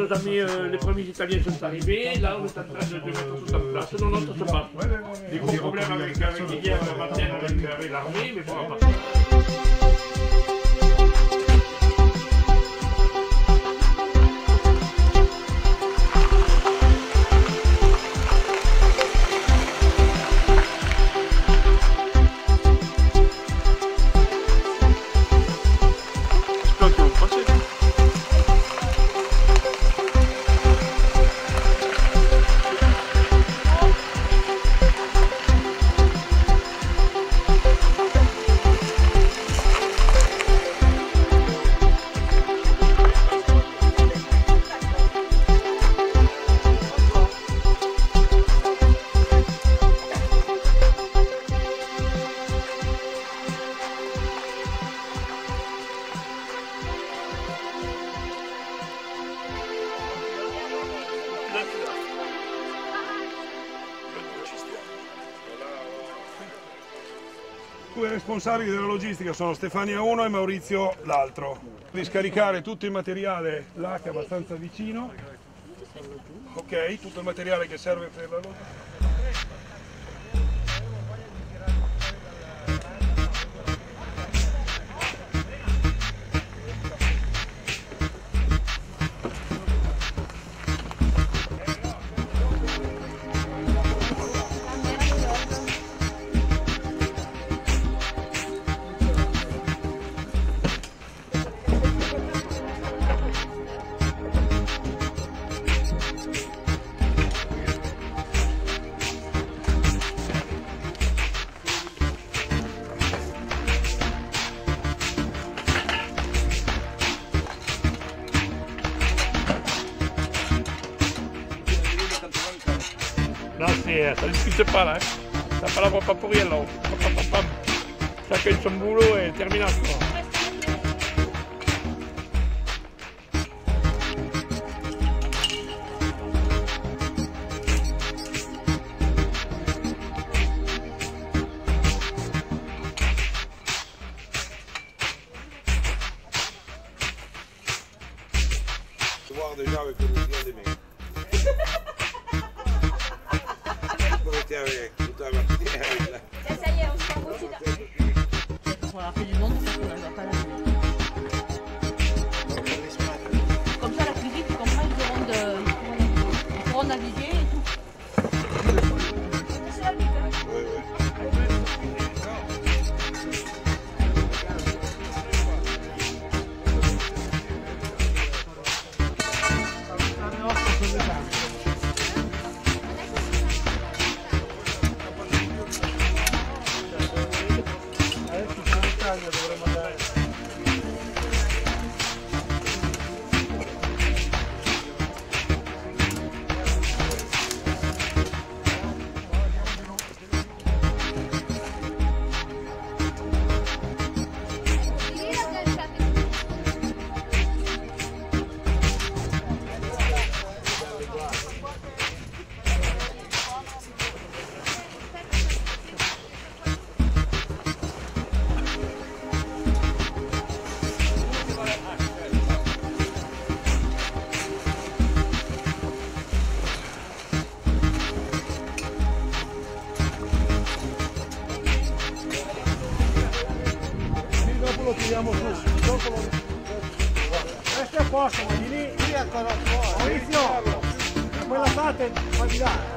nos amis, les premiers Italiens sont arrivés. Là, on est en train de mettre tout en place. Non, non, ça se passe. Des gros problèmes avec hier matin avec l'armée, mais bon, on va passer. I due responsabili della logistica sono Stefania uno e Maurizio l'altro. Devi scaricare tutto il materiale là che è abbastanza vicino. Ok, tutto il materiale che serve per la logistica. ça discute pas là. Ça parle pas pour rien là. Chacun son boulot et terminato. Voir déjà avec le président des mecs. Ça y est, on se prend aussi là. On a fait du monde parce qu'on n'a pas la vie. Comme ça, la cuisine, tu comprends, ils pourront naviguer et tout. C'est la pique, hein. Lo tiriamo su, dopo lo... Questo è a posto, ma di lì ancora fuori. Maurizio, quella parte fa di là.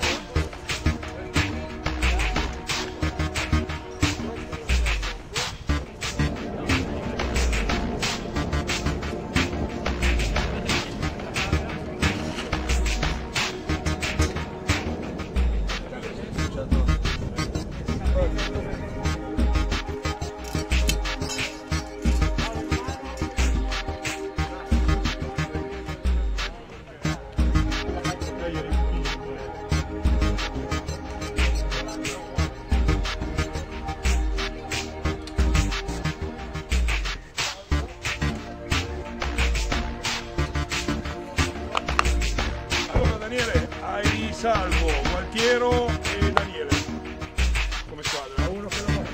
Salvo, Gualtiero e Daniele come squadra. Uno che lo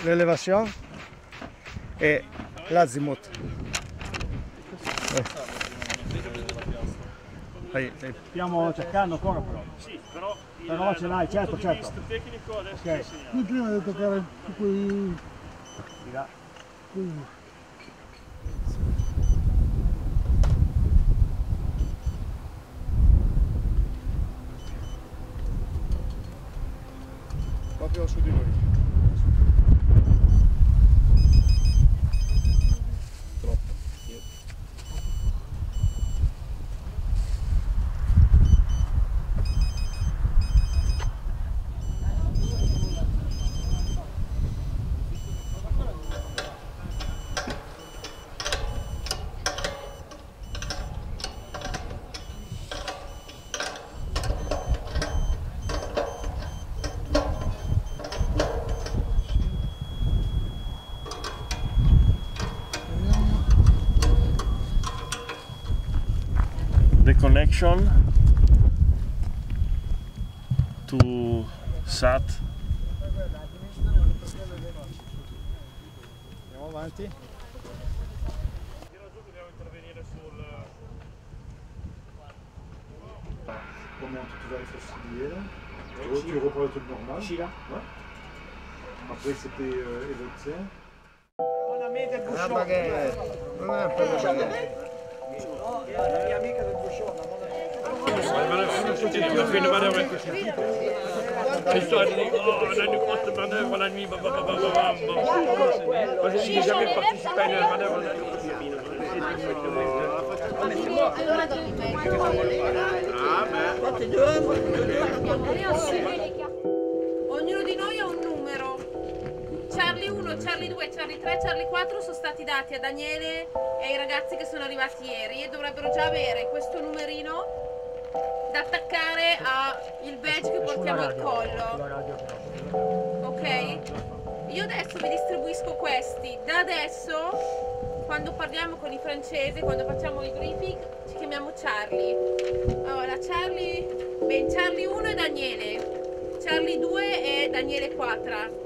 l'elevation e l'azimut. Stiamo cercando ancora però. Sì, però ce l'hai, certo, certo. Il tecnico adesso Ok. Qui prima devo toccare quei... Di là. proprio su di noi. Troppo. the connection to SAT. Andiamo avanti. Comment tu vas être ciblé là? Tu reprends le truc normal. Ici là. Ouais. Après c'était évoqué. Buon amica del Una Buscione. baguette. Non è un po' di baguette. La mia amica del Buscione. On a une grosse manœuvre la nuit, moi je n'ai jamais participé à une manœuvre la nuit. Ognuno di noi ha un numero. Charlie 1, Charlie 2, Charlie 3, Charlie 4 sono stati dati a Daniele e ai ragazzi che sono arrivati ieri e dovrebbero già avere questo numerino da attaccare al badge che portiamo al collo. Ok? Io adesso vi distribuisco questi. Da adesso, quando parliamo con i francesi, quando facciamo i briefing, ci chiamiamo Charlie. Allora, Charlie 1 è Daniele, Charlie 2 è Daniele 4.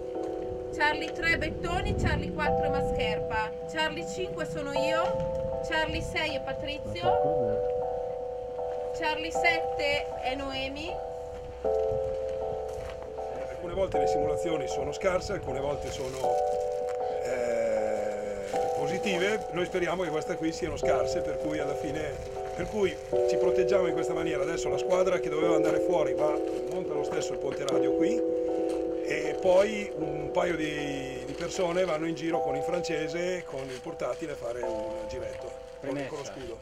Charlie 3 Bettoni, Charlie 4 è Mascherpa, Charlie 5 sono io, Charlie 6 è Patrizio, Charlie 7 è Noemi. Alcune volte le simulazioni sono scarse, alcune volte sono positive, noi speriamo che queste qui siano scarse, per cui alla fine ci proteggiamo in questa maniera. Adesso la squadra che doveva andare fuori monta lo stesso il ponte radio qui e poi un paio di persone vanno in giro con il francese, con il portatile a fare un giretto con lo scudo.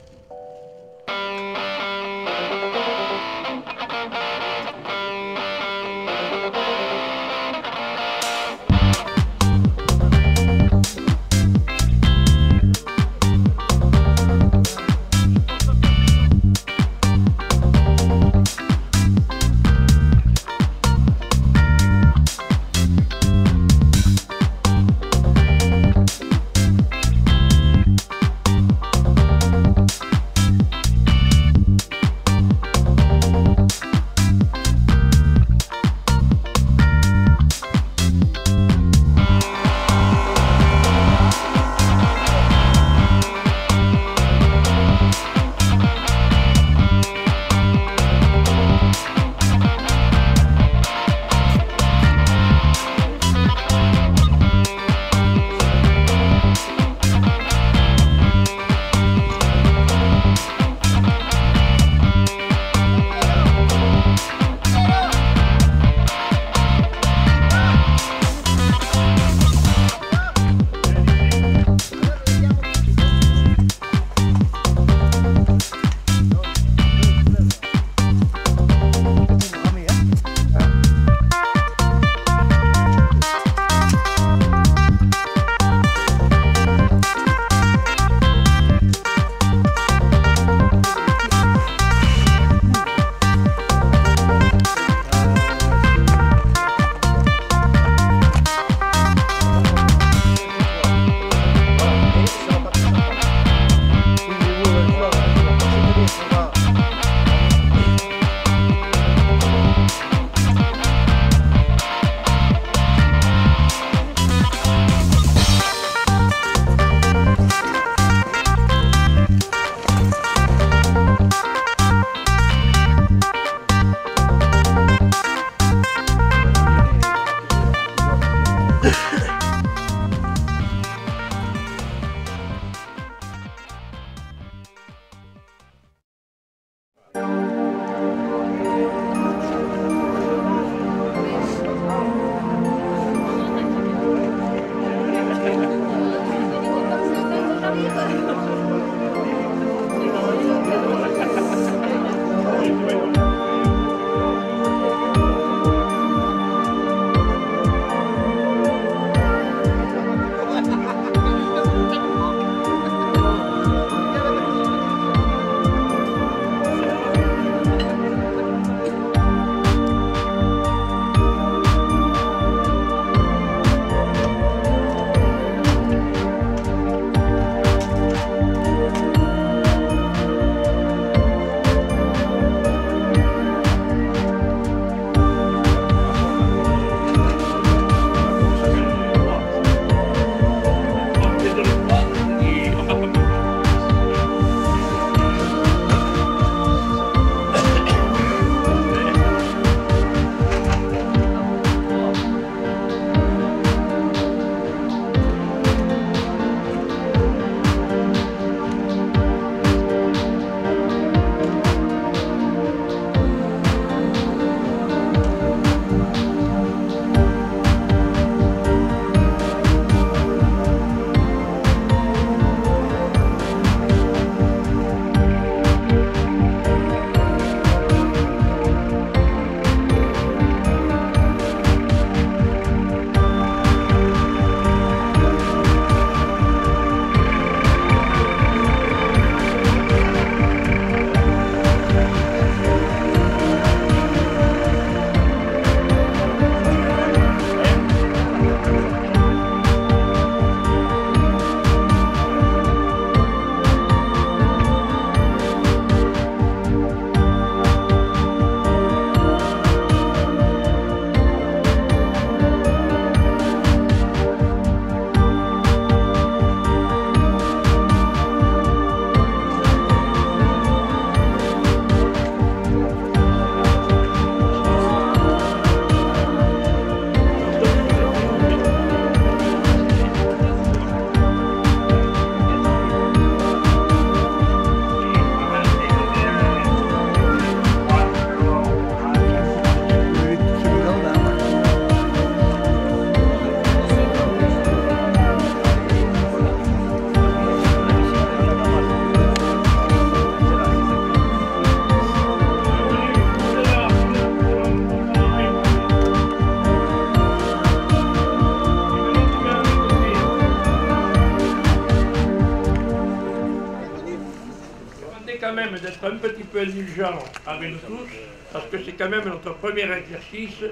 peu indulgent avec nous tous, parce que c'est quand même notre premier exercice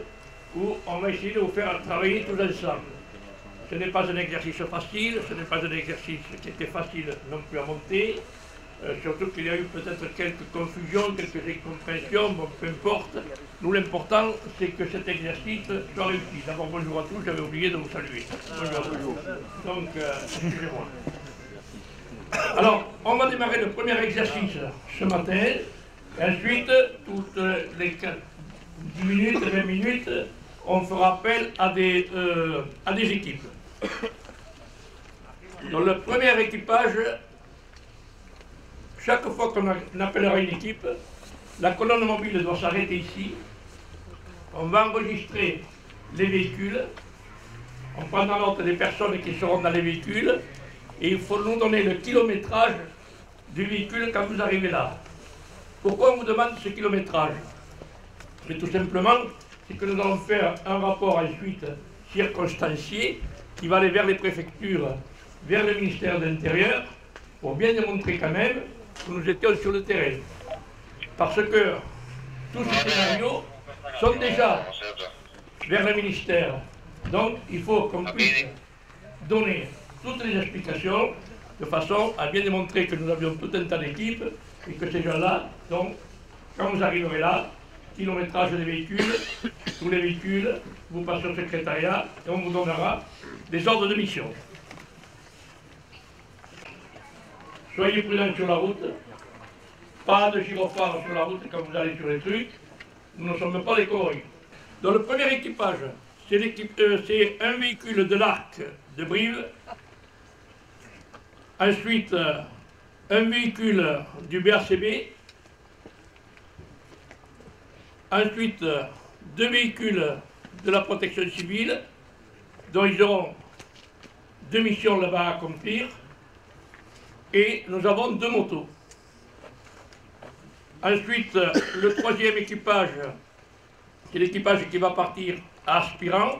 où on va essayer de vous faire travailler tous ensemble. Ce n'est pas un exercice facile, ce n'est pas un exercice qui était facile non plus à monter, surtout qu'il y a eu peut-être quelques confusions, quelques incompréhensions, bon, peu importe. Nous, l'important, c'est que cet exercice soit réussi. D'abord, bonjour à tous, j'avais oublié de vous saluer. Bonjour à tous. Donc, excusez-moi. Alors, on va démarrer le premier exercice ce matin, et ensuite, toutes les 10 minutes, 20 minutes, on fera appel à des équipes. Dans le premier équipage, chaque fois qu'on appellera une équipe, la colonne mobile doit s'arrêter ici. On va enregistrer les véhicules, on prendra note des personnes qui seront dans les véhicules, et il faut nous donner le kilométrage du véhicule quand vous arrivez là. Pourquoi on vous demande ce kilométrage? Mais tout simplement, c'est que nous allons faire un rapport ensuite circonstancié qui va aller vers les préfectures, vers le ministère de l'Intérieur, pour bien démontrer quand même que nous étions sur le terrain. Parce que tous ces scénarios sont déjà vers le ministère. Donc il faut qu'on puisse donner toutes les explications de façon à bien démontrer que nous avions tout un tas d'équipes et que ces gens-là, donc, quand vous arriverez là, kilométrage des véhicules, tous les véhicules, vous passez au secrétariat et on vous donnera des ordres de mission. Soyez prudents sur la route, pas de gyrophare sur la route quand vous allez sur les trucs, nous ne sommes pas des cow-boys. Dans le premier équipage, c'est un véhicule de l'Arc de Brive, ensuite un véhicule du BACB, ensuite 2 véhicules de la protection civile, dont ils auront 2 missions là-bas à accomplir, et nous avons 2 motos. Ensuite, le 3e équipage, c'est l'équipage qui va partir à Aspirant,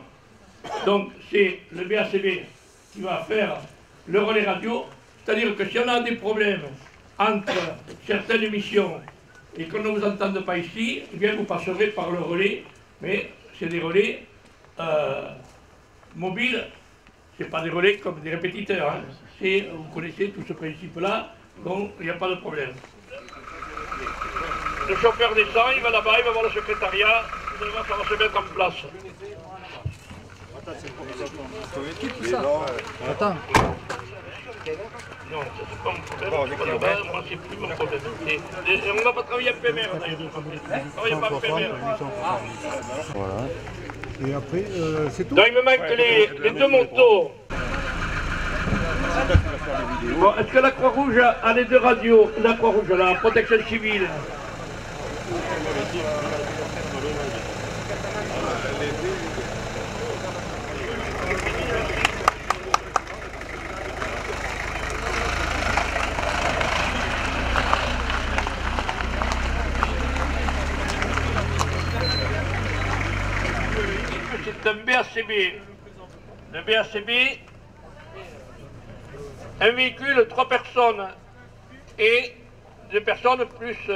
donc c'est le BACB qui va faire le relais radio, c'est-à-dire que si on a des problèmes entre certaines missions et qu'on ne vous entende pas ici, eh bien vous passerez par le relais, mais c'est des relais mobiles, c'est pas des relais comme des répétiteurs, hein. Vous connaissez tout ce principe-là, donc il n'y a pas de problème. Le chauffeur descend, il va là-bas, il va voir le secrétariat, ça va se mettre en place. Attends. Non, c'est pas mon problème. Moi, c'est plus mon problème. On ne va pas travailler à PMR d'ailleurs. On travaille pas à PMR. Voilà. Et après, c'est tout. Donc il me manque les 2 motos. Bon, est-ce que la Croix-Rouge a les 2 radios? La Croix-Rouge, la protection civile. C'est un BACB. Le BACB, un véhicule, 3 personnes et 2 personnes plus...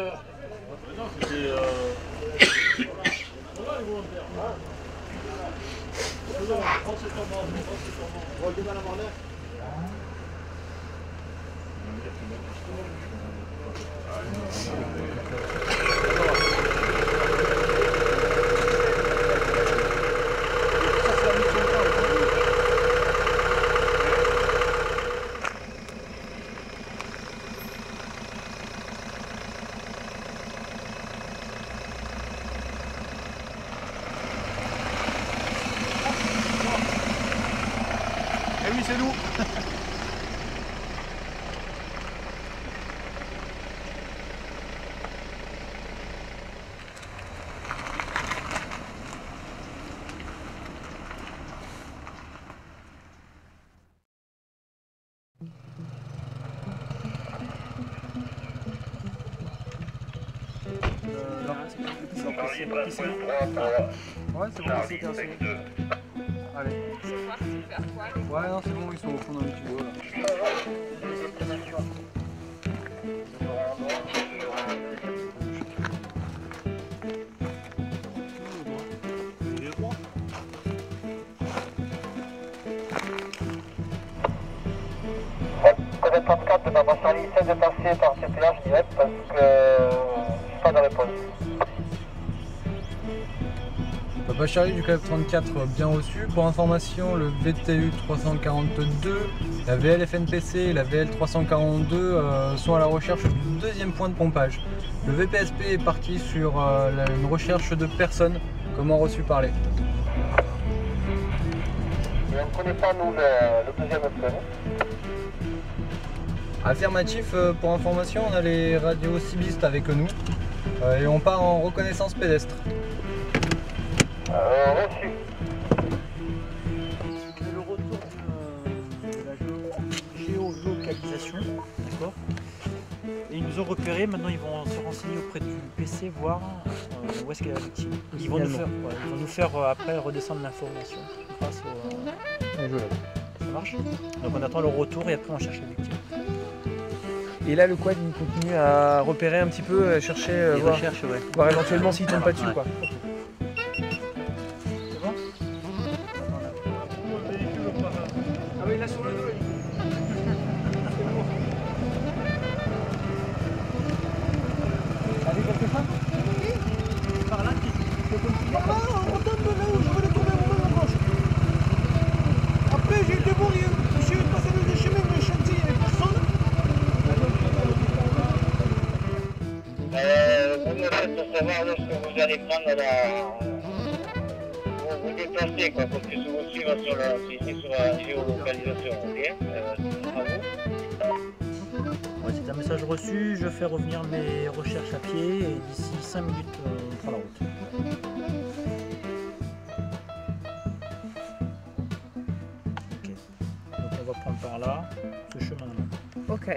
Eh oui, c'est nous. Ouais, c'est bon, c'est cassé. Allez. Ouais, non, c'est bon, ils sont au fond d'un petit bois là. moi Charlie, essaie de passer par CPH direct parce que je suis pas de réponse. Papa Charlie du Club 34 bien reçu. Pour information, le VTU 342, la VLFNPC et la VL 342 sont à la recherche du deuxième point de pompage. Le VPSP est parti sur une recherche de personnes. Comment reçu parler? Et on ne connaît pas nous le deuxième plan. Affirmatif, pour information, on a les radios cibistes avec nous et on part en reconnaissance pédestre. Reçu. Le retour de la géolocalisation, d'accord. Et ils nous ont repérés, maintenant ils vont se renseigner auprès du PC, voir où est-ce qu'est la victime. Ils vont nous faire après redescendre l'information grâce au Ça marche. Donc on attend le retour et après on cherche la victime. Et là le quad il continue à repérer un petit peu, à chercher, voir éventuellement s'il tombe pas dessus quoi. Ah oui, là sur le dos. Allez, quelque chose? Par là, tu peux continuer. Par là, on tombe de là où je vais le tourner au même gauche. Après, j'ai été voir, je suis passé dans le chemin, dans le chantier, il n'y avait personne. Vous me faites savoir lorsque vous allez prendre la... Vous déplacez, quoi, parce que je vous suivre sur la géolocalisation, ok à vous. Ouais, c'est un message reçu, je fais revenir mes recherches à pied et d'ici 5 minutes on prend la route. Ok, donc on va prendre par là, ce chemin-là. Ok.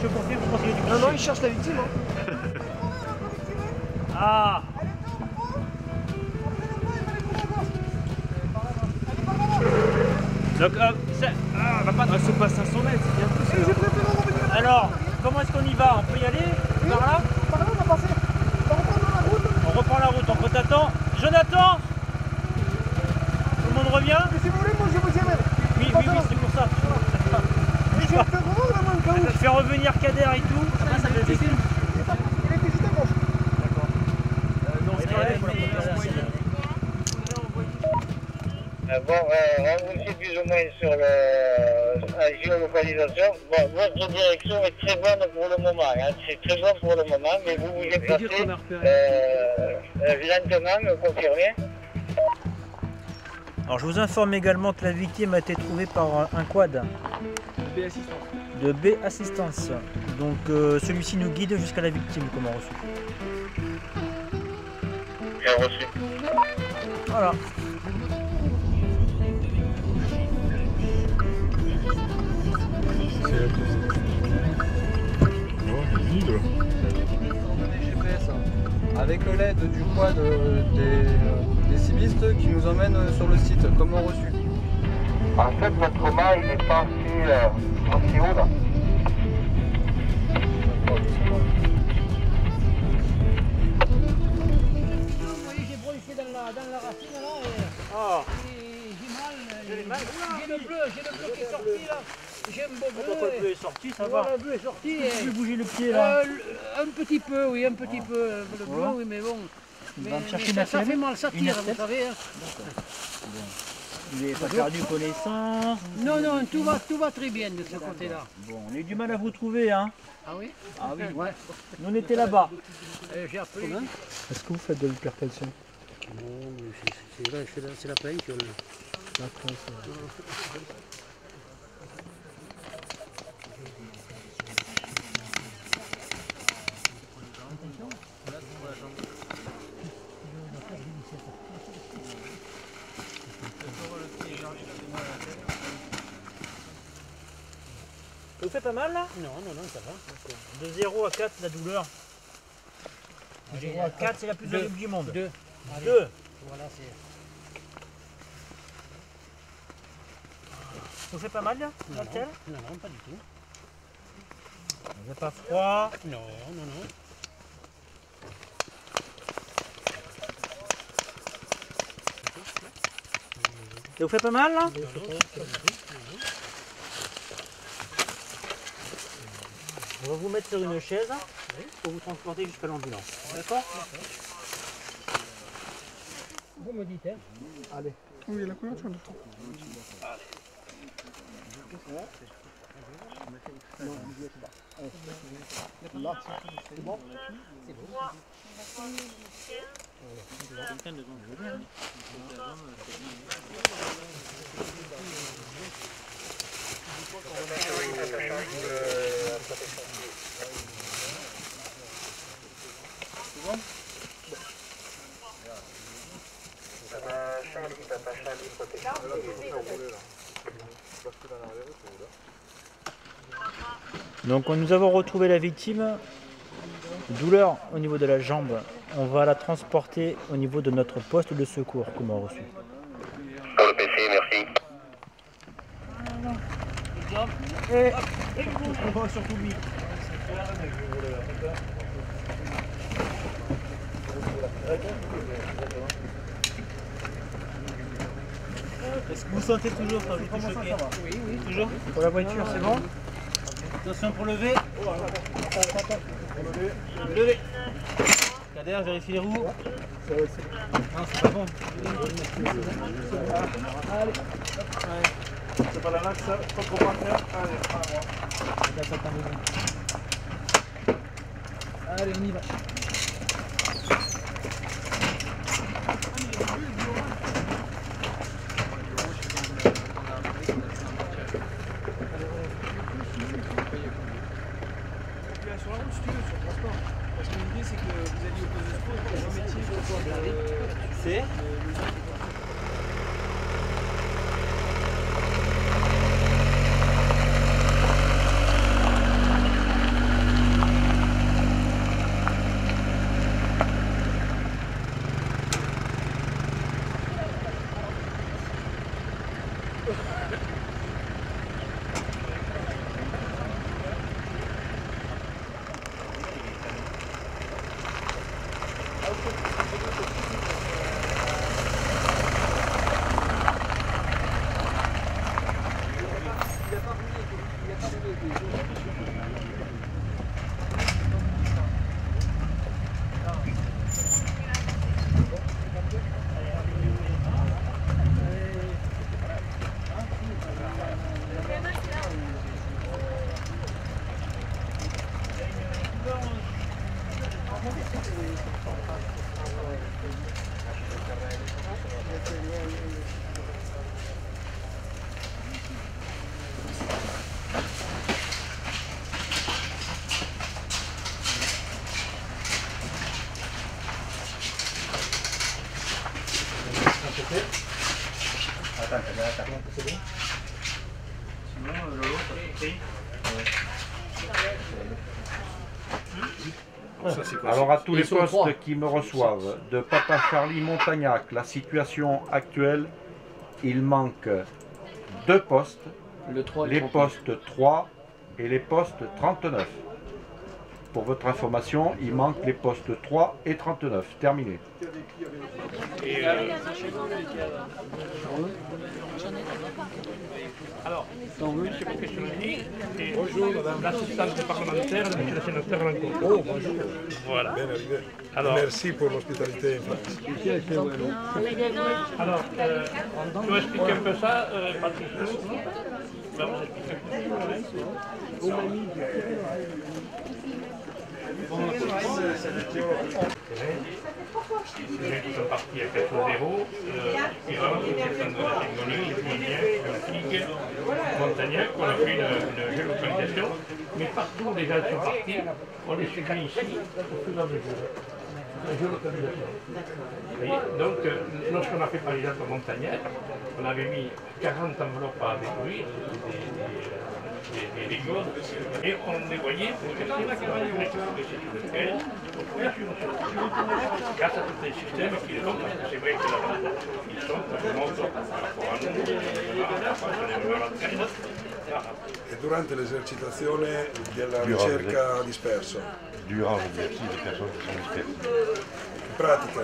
Je confirme, je pense qu'il y a du Non, non, il cherche la victime. Hein. Ah! Donc, se passe à 100 mètres, c'est bien plus. alors, comment est-ce qu'on y va? On peut y aller? Par là? Par là, on va passer. On va reprendre la route. On reprend la route, on t'attend. Jonathan! Tout le monde revient? Mais si vous voulez, moi je vous y amène. Oui, c'est pour ça. Mais je vais faire vraiment vraiment le cas où. Je fais revenir Kader et tout. Il était juste à gauche. Bon, on vous suit plus ou moins sur la géolocalisation. Bon, votre direction est très bonne pour le moment, hein. C'est très bon pour le moment, mais vous vous déplacez lentement, me confirmez? Alors je vous informe également que la victime a été trouvée par un quad de B Assistance. Donc celui-ci nous guide jusqu'à la victime, comment reçu. Bien reçu. Voilà. Avec l'aide du quad des cibistes qui nous emmènent sur le site, comment reçu? En fait, notre mât, il est pas si haut là. Vous voyez, j'ai broyé dans la racine là et j'ai mal. J'ai le bleu qui est sorti là. J'ai un beau bleu. Pourquoi le bleu est sorti, ça va? Voilà, le bleu est sorti. Tu peux bouger le pied là? Un petit peu, oui, un petit peu. Le bleu, oui, mais bon. On va me chercher ça fait mal, ça tire, vous savez. Hein. Il n'est pas perdu connaissance. Non, non, tout va très bien de ce côté-là. Bon, on a eu du mal à vous trouver, hein? Ah oui? Ah oui. Ouais. Nous on était là-bas. J'ai appelé. Est-ce que vous faites de l'hypertension? Non, mais c'est la prévention. Ça vous fait pas mal là? Non, ça va. De 0 à 4, la douleur. De 0 à 4, c'est la plus horrible du monde. 2. 2. Voilà, c'est... vous fait pas mal là, Non, non, pas du tout. Vous n'avez pas froid? Non, non, non. Ça vous fait pas mal là? On va vous mettre sur une chaise pour vous transporter jusqu'à l'ambulance. D'accord? Vous me dites, hein? Allez. Oui, la couverture de temps. Là, c'est bon? C'est bon. Donc nous avons retrouvé la victime, douleur au niveau de la jambe, on va la transporter au niveau de notre poste de secours que l'on a reçu. Pour le PC, merci. Et on va surtout lui. Est-ce que vous sentez toujours quand vous êtes choqué? Oui, oui. Toujours? Pour la voiture, c'est bon? Attention pour lever. Lever. Kader, vérifie les roues. Non, c'est pas bon. Allez. C'est pas la max, ça. Pas trop par terre. Allez. Allez, on y va. Sur la route, si tu veux, sur le transport. Parce que l'idée, c'est que vous alliez au poste de sport pour un métier pour pouvoir C'est Alors à tous les postes qui me reçoivent, de Papa Charlie Montagnac, la situation actuelle, il manque 2 postes, les postes 3 et les postes 39. Pour votre information, il manque les postes 3 et 39. Terminé. Alors, monsieur le questionnaire, bonjour, l'assistante parlementaire, monsieur le sénateur Lancourt. Oh, bonjour. Voilà. Bien arrivé. Alors, merci pour l'hospitalité en France. Alors, tu vas expliquer un peu ça, Patrice? Tu vas vous expliquer un peu. Les gens qui sont partis à 4-0, Iran, Saint-Denis, Fligue, Montagnac, on a fait une géolocalisation, mais partout les gens sont partis, on les suit ici, au fur et à mesure. La géolocalisation. Donc, lorsqu'on a fait par exemple Montagnac, on avait mis 40 enveloppes à détruire, les godes, et on les voyait pour rester sur lequel on pouvait suivre sur le grâce à tous les systèmes qui les ont, parce que c'est vrai que là-bas, ils sont molto par rapport a noi, E durante l'esercitazione della ricerca disperso? Durant l'exercice des personnes qui sont dispersées. In pratica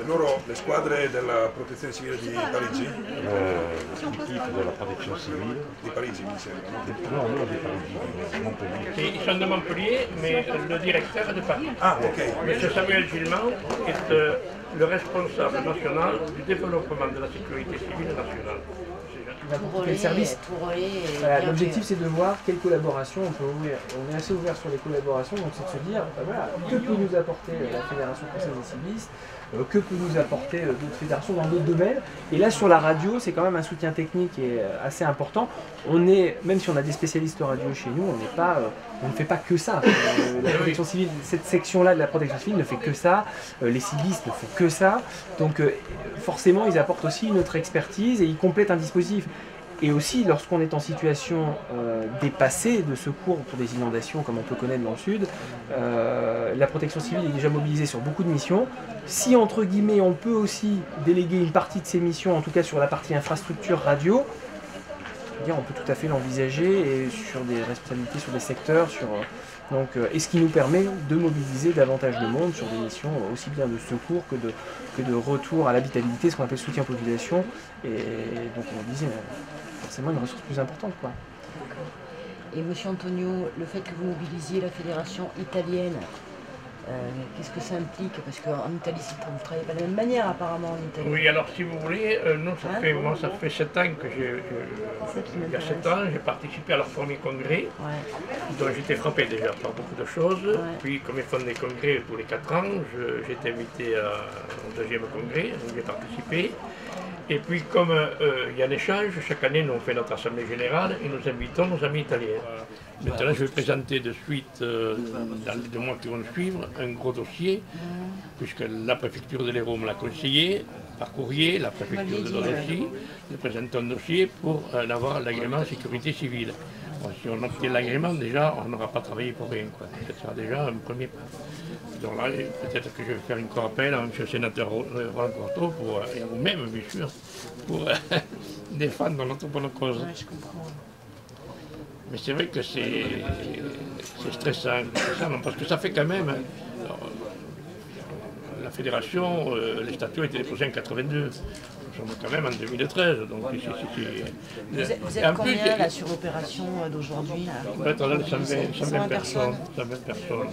loro, le squadre della protezione civile di Parigi? L'équipe de la protection civile. Di Parigi mi sembra, no? Non di Parigi, di Montpellier. Ils sont de Montpellier, mais le directeur est de Paris. Ah, ok. M. Samuel Gilman est le responsable national du développement de la sécurité civile nationale. Quel service. Voilà, l'objectif c'est de voir quelle collaboration on peut ouvrir. On est assez ouvert sur les collaborations, donc c'est de se dire, voilà, que peut nous apporter la Fédération française des civilistes, que peut nous apporter d'autres fédérations dans d'autres domaines. Et là sur la radio, c'est quand même un soutien technique qui est assez important. On est, même si on a des spécialistes radio chez nous, on ne fait pas que ça. La protection civile, cette section-là de la protection civile ne fait que ça. Les civilistes ne font que ça. Donc forcément, ils apportent aussi une autre expertise et ils complètent un dispositif. Et aussi, lorsqu'on est en situation dépassée de secours pour des inondations, comme on peut connaître dans le sud, la protection civile est déjà mobilisée sur beaucoup de missions. Si, entre guillemets, on peut aussi déléguer une partie de ces missions, en tout cas sur la partie infrastructure radio, on peut tout à fait l'envisager et sur des responsabilités, sur des secteurs, et ce qui nous permet de mobiliser davantage de monde sur des missions aussi bien de secours que de retour à l'habitabilité, ce qu'on appelle soutien population, et donc on disait forcément une ressource plus importante, quoi. Et monsieur Antonio, le fait que vous mobilisiez la fédération italienne, qu'est-ce que ça implique? Parce qu'en Italie, vous ne travaillez pas de la même manière apparemment en Italie. Oui, alors si vous voulez, nous, ça fait 7 ans que il y a 7 ans, j'ai participé à leur premier congrès, dont j'étais frappé déjà par beaucoup de choses. Puis comme ils font des congrès tous les 4 ans, j'ai été invité au 2e congrès, donc j'ai participé. Et puis comme il y a un échange, chaque année nous on fait notre assemblée générale et nous invitons nos amis italiens. Maintenant je vais présenter de suite, dans les 2 mois qui vont suivre, un gros dossier, puisque la préfecture de l'Hérault me l'a conseillé, par courrier, la préfecture de Dole aussi, de présenter un dossier pour avoir l'agrément sécurité civile. Bon, si on obtient l'agrément, déjà, on n'aura pas travaillé pour rien, quoi. Ce sera déjà un premier pas. Donc là, peut-être que je vais faire encore appel à M. le sénateur Roland Courteau, et à vous-même, bien sûr, pour défendre notre bonne cause. Ouais, je comprends. Mais c'est vrai que c'est stressant, parce que ça fait quand même... la fédération, les statuts ont été déposés en 82. Nous sommes quand même en 2013. Donc vous êtes combien là sur l'opération d'aujourd'hui? On va être là 120 personnes. 120 personnes.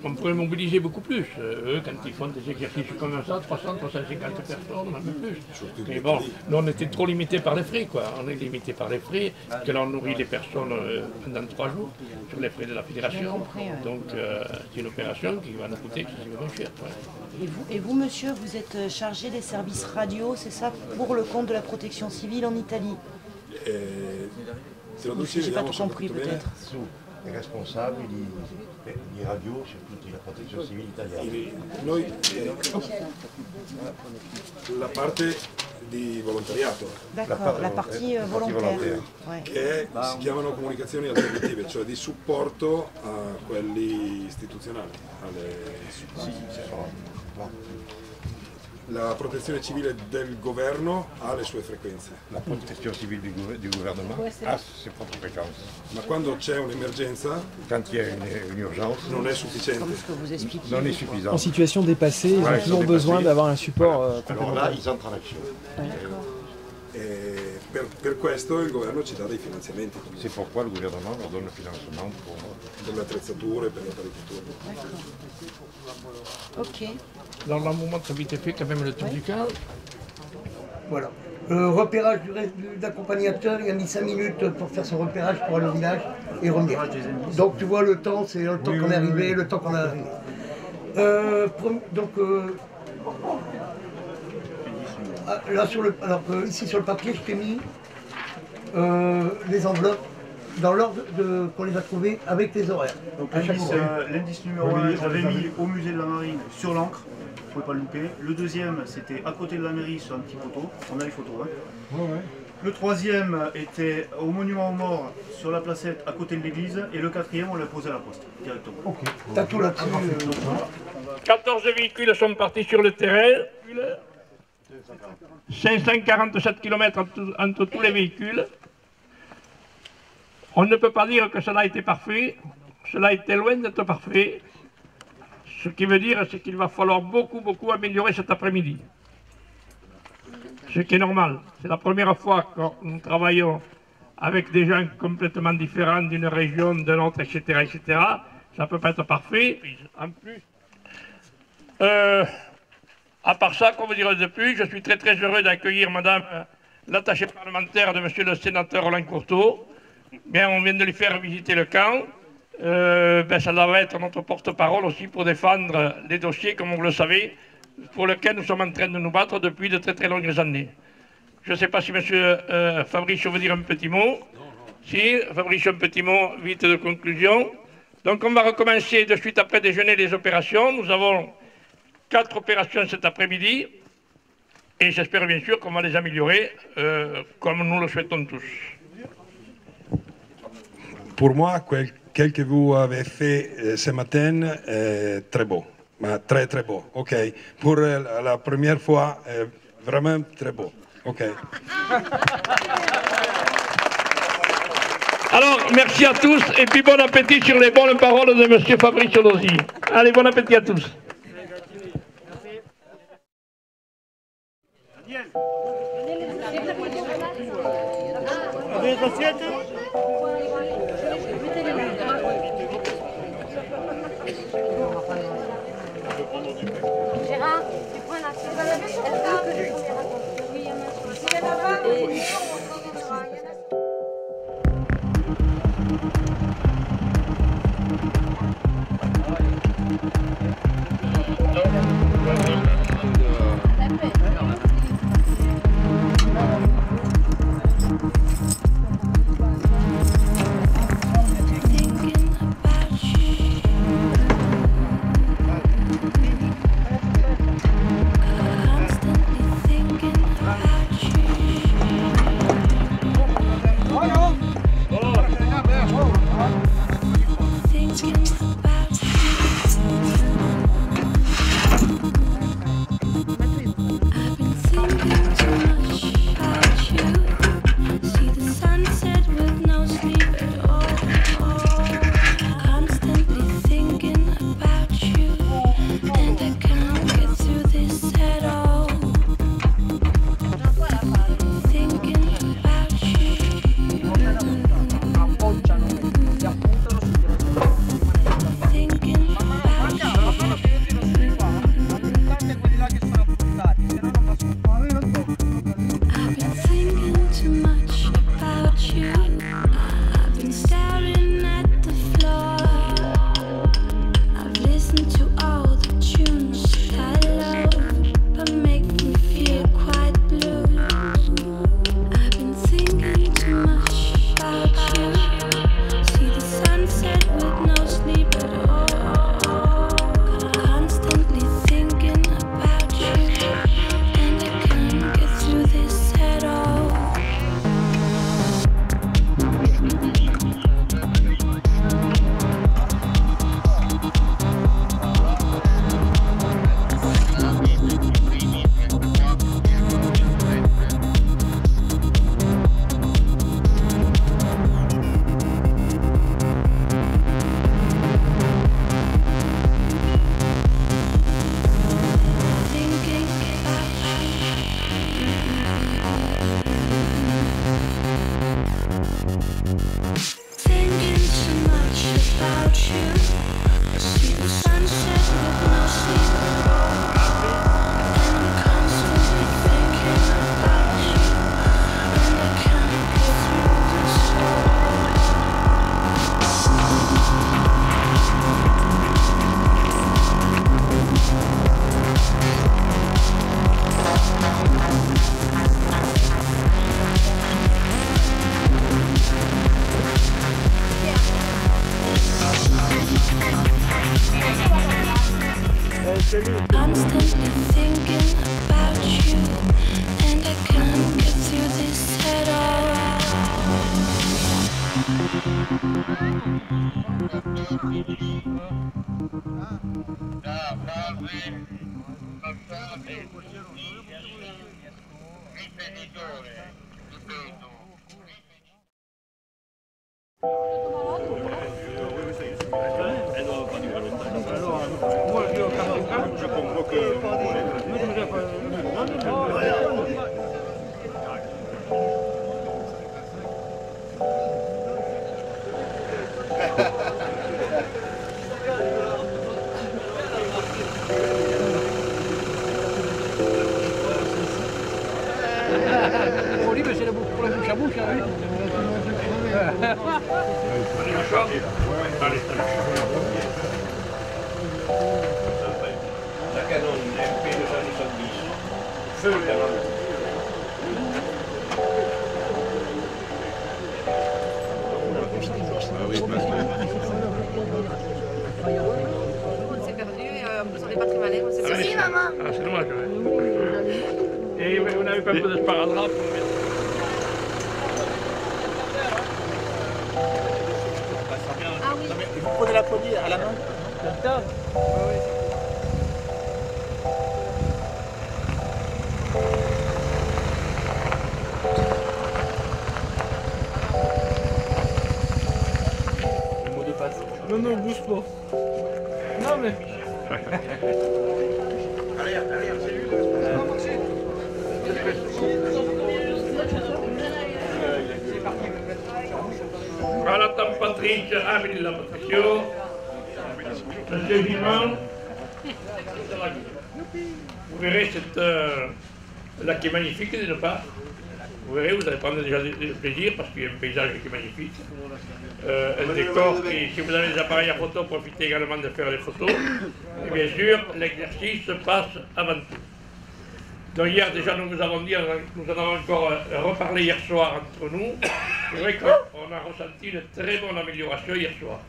On pourrait mobiliser beaucoup plus. Eux, quand ils font des exercices comme ça, 300, 350 personnes, même plus. Mais bon, nous on était trop limités par les frais, quoi. On est limité par les frais, parce que là on nourrit les personnes pendant 3 jours sur les frais de la fédération. Donc c'est une opération qui va nous coûter excessivement cher. Et vous, monsieur, vous êtes chargé des services radio, c'est ça, pour le compte de la protection civile en Italie? J'ai pas tout compris peut-être. È responsabile di radio su tutta la protezione civile italiana. Noi, la parte di volontariato, la partie volontaire. Che si chiamano comunicazioni alternative, cioè di supporto a quelli istituzionali. La protezione civile del governo ha le sue frequenze. La protezione civile du gouvernement ha ses propres fréquences. Ma quando c'è un'emergenza, quand il y a une urgence, non è sufficiente. Comme ce que vous expliquez. Non est suffisant. En situation dépassée, ils ont toujours besoin d'avoir un support Alors là, ils entrent en action. E per questo il governo ci dà dei finanziamenti. C'est pourquoi le gouvernement leur donne le financement per le attrezzature, per le apparecchiature. Ok. Dans le moment, ça a vite fait quand même le tour du cas. Voilà. Repérage d'accompagnateur, il a mis 5 minutes pour faire son repérage pour aller au village et revenir. Donc tu vois le temps, c'est le temps qu'on est arrivé, le temps qu'on est arrivé. Là ici sur le papier, je t'ai mis les enveloppes dans l'ordre qu'on les a trouvées avec les horaires. Donc l'indice numéro 1, j'avais mis au musée de la Marine sur l'encre, vous ne pouvez pas le louper. Le deuxième, c'était à côté de la mairie sur un petit poteau, on a les photos. Hein. Le troisième était au monument aux morts sur la placette à côté de l'église. Et le quatrième, on l'a posé à la poste directement. Ok. T'as tout là-dessus. 14 véhicules sont partis sur le terrain. 547 km entre tous les véhicules. On ne peut pas dire que cela a été parfait. Cela était loin d'être parfait. Ce qui veut dire c'est qu'il va falloir beaucoup améliorer cet après-midi. Ce qui est normal. C'est la première fois que nous travaillons avec des gens complètement différents d'une région, de l'autre, etc., etc. Ça ne peut pas être parfait. En plus, à part ça, qu'on vous dirait de plus, je suis très heureux d'accueillir madame l'attachée parlementaire de monsieur le sénateur Roland Courteau. Bien, on vient de lui faire visiter le camp. Ça va être notre porte-parole aussi pour défendre les dossiers, comme vous le savez, pour lesquels nous sommes en train de nous battre depuis de très longues années. Je ne sais pas si M. Fabricio veut dire un petit mot. Si, Fabricio, un petit mot vite de conclusion. Donc on va recommencer de suite après déjeuner les opérations. Nous avons 4 opérations cet après-midi et j'espère bien sûr qu'on va les améliorer comme nous le souhaitons tous. Pour moi, quel que vous avez fait ce matin est très beau. Très beau, ok. Pour la première fois, vraiment très beau, ok. Alors, merci à tous et puis bon appétit sur les bonnes paroles de M. Fabricio Losi. Allez, bon appétit à tous. Gérard, tu prends la Constantly thinking about you, and I can't get through this at all. Je comprends que... Pour lui, c'est pour la bouche à bouche. Hein. La Canon MP270. Feu Canon. On s'est perdu et en plus on n'est pas très malin, on s'est perdu. Si, maman. Ah, c'est dommage, ouais. Et vous n'avez pas un peu de sparadrap pour mettre... Ah oui. Et vous prenez la poignée à la main. Là-dedans. Le mot de passe. Non, non, bouge pas. Non, mais. Voilà, Patrick a mis la position. Monsieur Vivant. Vous verrez cette lac qui est magnifique, n'est-ce pas? Vous verrez, vous allez prendre déjà du plaisir parce qu'il y a un paysage qui est magnifique. Un décor qui, si vous avez des appareils à photo, profitez également de faire des photos. Et bien sûr, l'exercice se passe avant tout. Donc hier déjà nous vous avons dit, nous en avons encore reparlé hier soir entre nous. C'est vrai qu'on a ressenti une très bonne amélioration hier soir.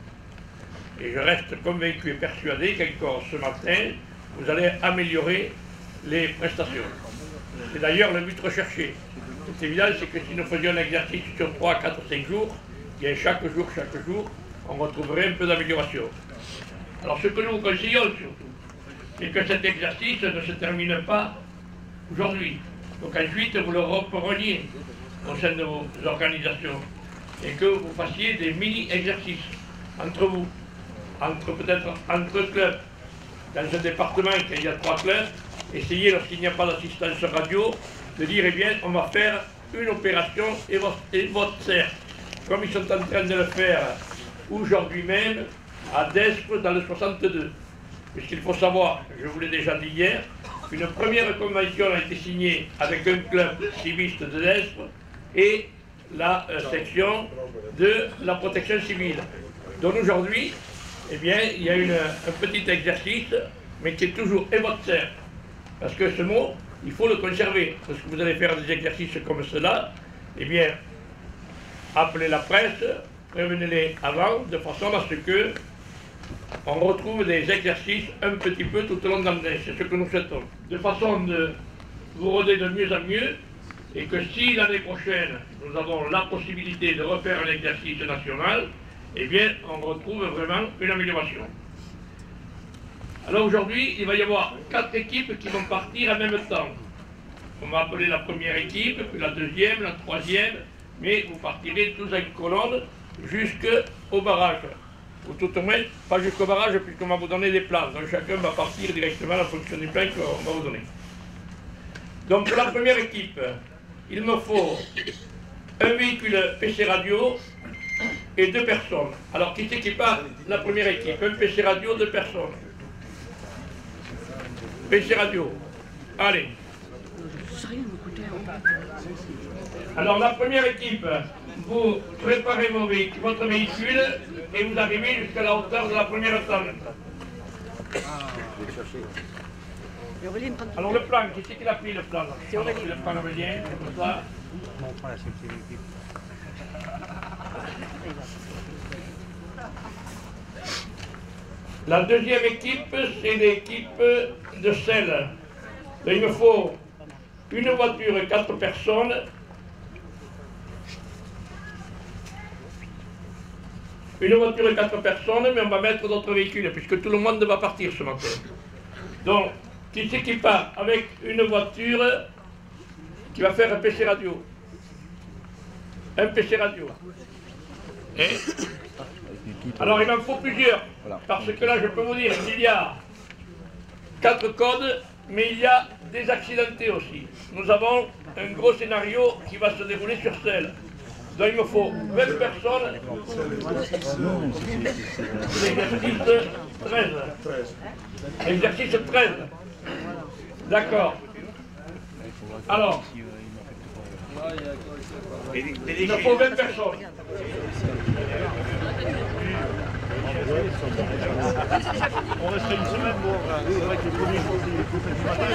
Et je reste convaincu et persuadé qu'encore ce matin, vous allez améliorer les prestations. C'est d'ailleurs le but recherché. C'est évident, c'est que si nous faisions un exercice sur 3, 4, 5 jours, bien chaque jour, on retrouverait un peu d'amélioration. Alors ce que nous vous conseillons surtout, c'est que cet exercice ne se termine pas aujourd'hui. Donc ensuite, vous le repreniez au sein de vos organisations et que vous fassiez des mini-exercices entre vous, peut-être entre clubs. Dans un département, quand il y a 3 clubs, essayez, lorsqu'il n'y a pas d'assistance radio, de dire, eh bien, on va faire une opération et votre cercle, comme ils sont en train de le faire aujourd'hui même à Despres dans le 62. Puisqu'il faut savoir, je vous l'ai déjà dit hier, une première convention a été signée avec un club civiste de Despres et la section de la protection civile. Donc aujourd'hui, eh bien, il y a un petit exercice, mais qui est toujours « et votre cercle ». Parce que ce mot, il faut le conserver. Parce que vous allez faire des exercices comme cela, eh bien, appelez la presse, prévenez-les avant, de façon à ce que on retrouve des exercices un petit peu tout au long de l'année. C'est ce que nous souhaitons. De façon de vous rôder de mieux en mieux, et que si l'année prochaine, nous avons la possibilité de refaire un exercice national, eh bien, on retrouve vraiment une amélioration. Alors aujourd'hui, il va y avoir 4 équipes qui vont partir en même temps. On va appeler la première équipe, puis la deuxième, la troisième, mais vous partirez tous en colonne jusqu'au barrage. Ou tout au moins, pas jusqu'au barrage, puisqu'on va vous donner des plans. Donc chacun va partir directement à la fonction du plan qu'on va vous donner. Donc pour la première équipe, il me faut un véhicule PC radio et 2 personnes. Alors qui c'est qui part? La première équipe, un PC radio, 2 personnes. PC radio. Allez. Alors la première équipe, vous préparez votre véhicule et vous arrivez jusqu'à la hauteur de la première tente. Alors le plan, qui c'est qui l'a pris le plan? C'est Aurélien. Le plan Aurélien, c'est pour ça. La deuxième équipe, c'est l'équipe de selle. Il me faut une voiture et 4 personnes. une voiture de 4 personnes, mais on va mettre d'autres véhicules, puisque tout le monde va partir ce matin. Donc, qui c'est qui part avec une voiture qui va faire un PC radio? Un PC radio. Et alors, il en faut plusieurs, parce que là, je peux vous dire qu'il y a 4 codes, mais il y a des accidentés aussi. Nous avons un gros scénario qui va se dérouler sur celle. Donc il me faut 20 personnes. L'exercice 13. Exercice 13. D'accord. Alors, il me faut 20 personnes. On resterait une semaine pour. C'est vrai que les premiers jours, c'est les coups du matin.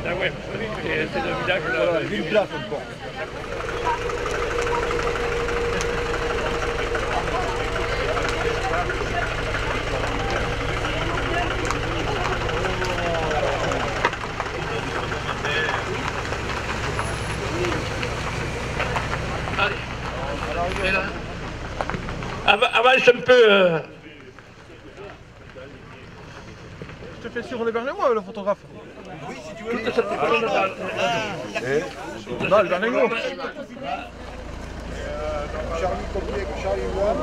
Ah ouais, c'est le village là. Une place encore. Allez. Là. Avance un peu. Je te fais sur l'hébergement, le photographe. Oui, si tu veux. Non, l'hébergement. Charlie complet, Charlie One.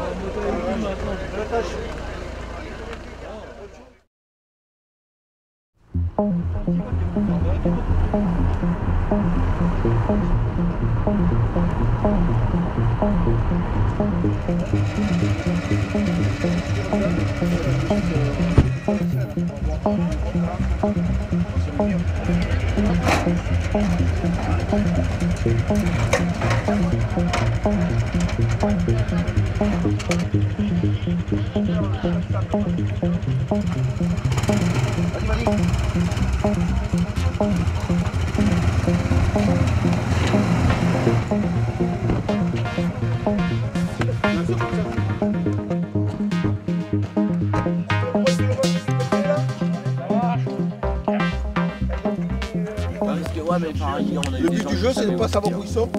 Le but du jeu, c'est de ne pas savoir où ils sont.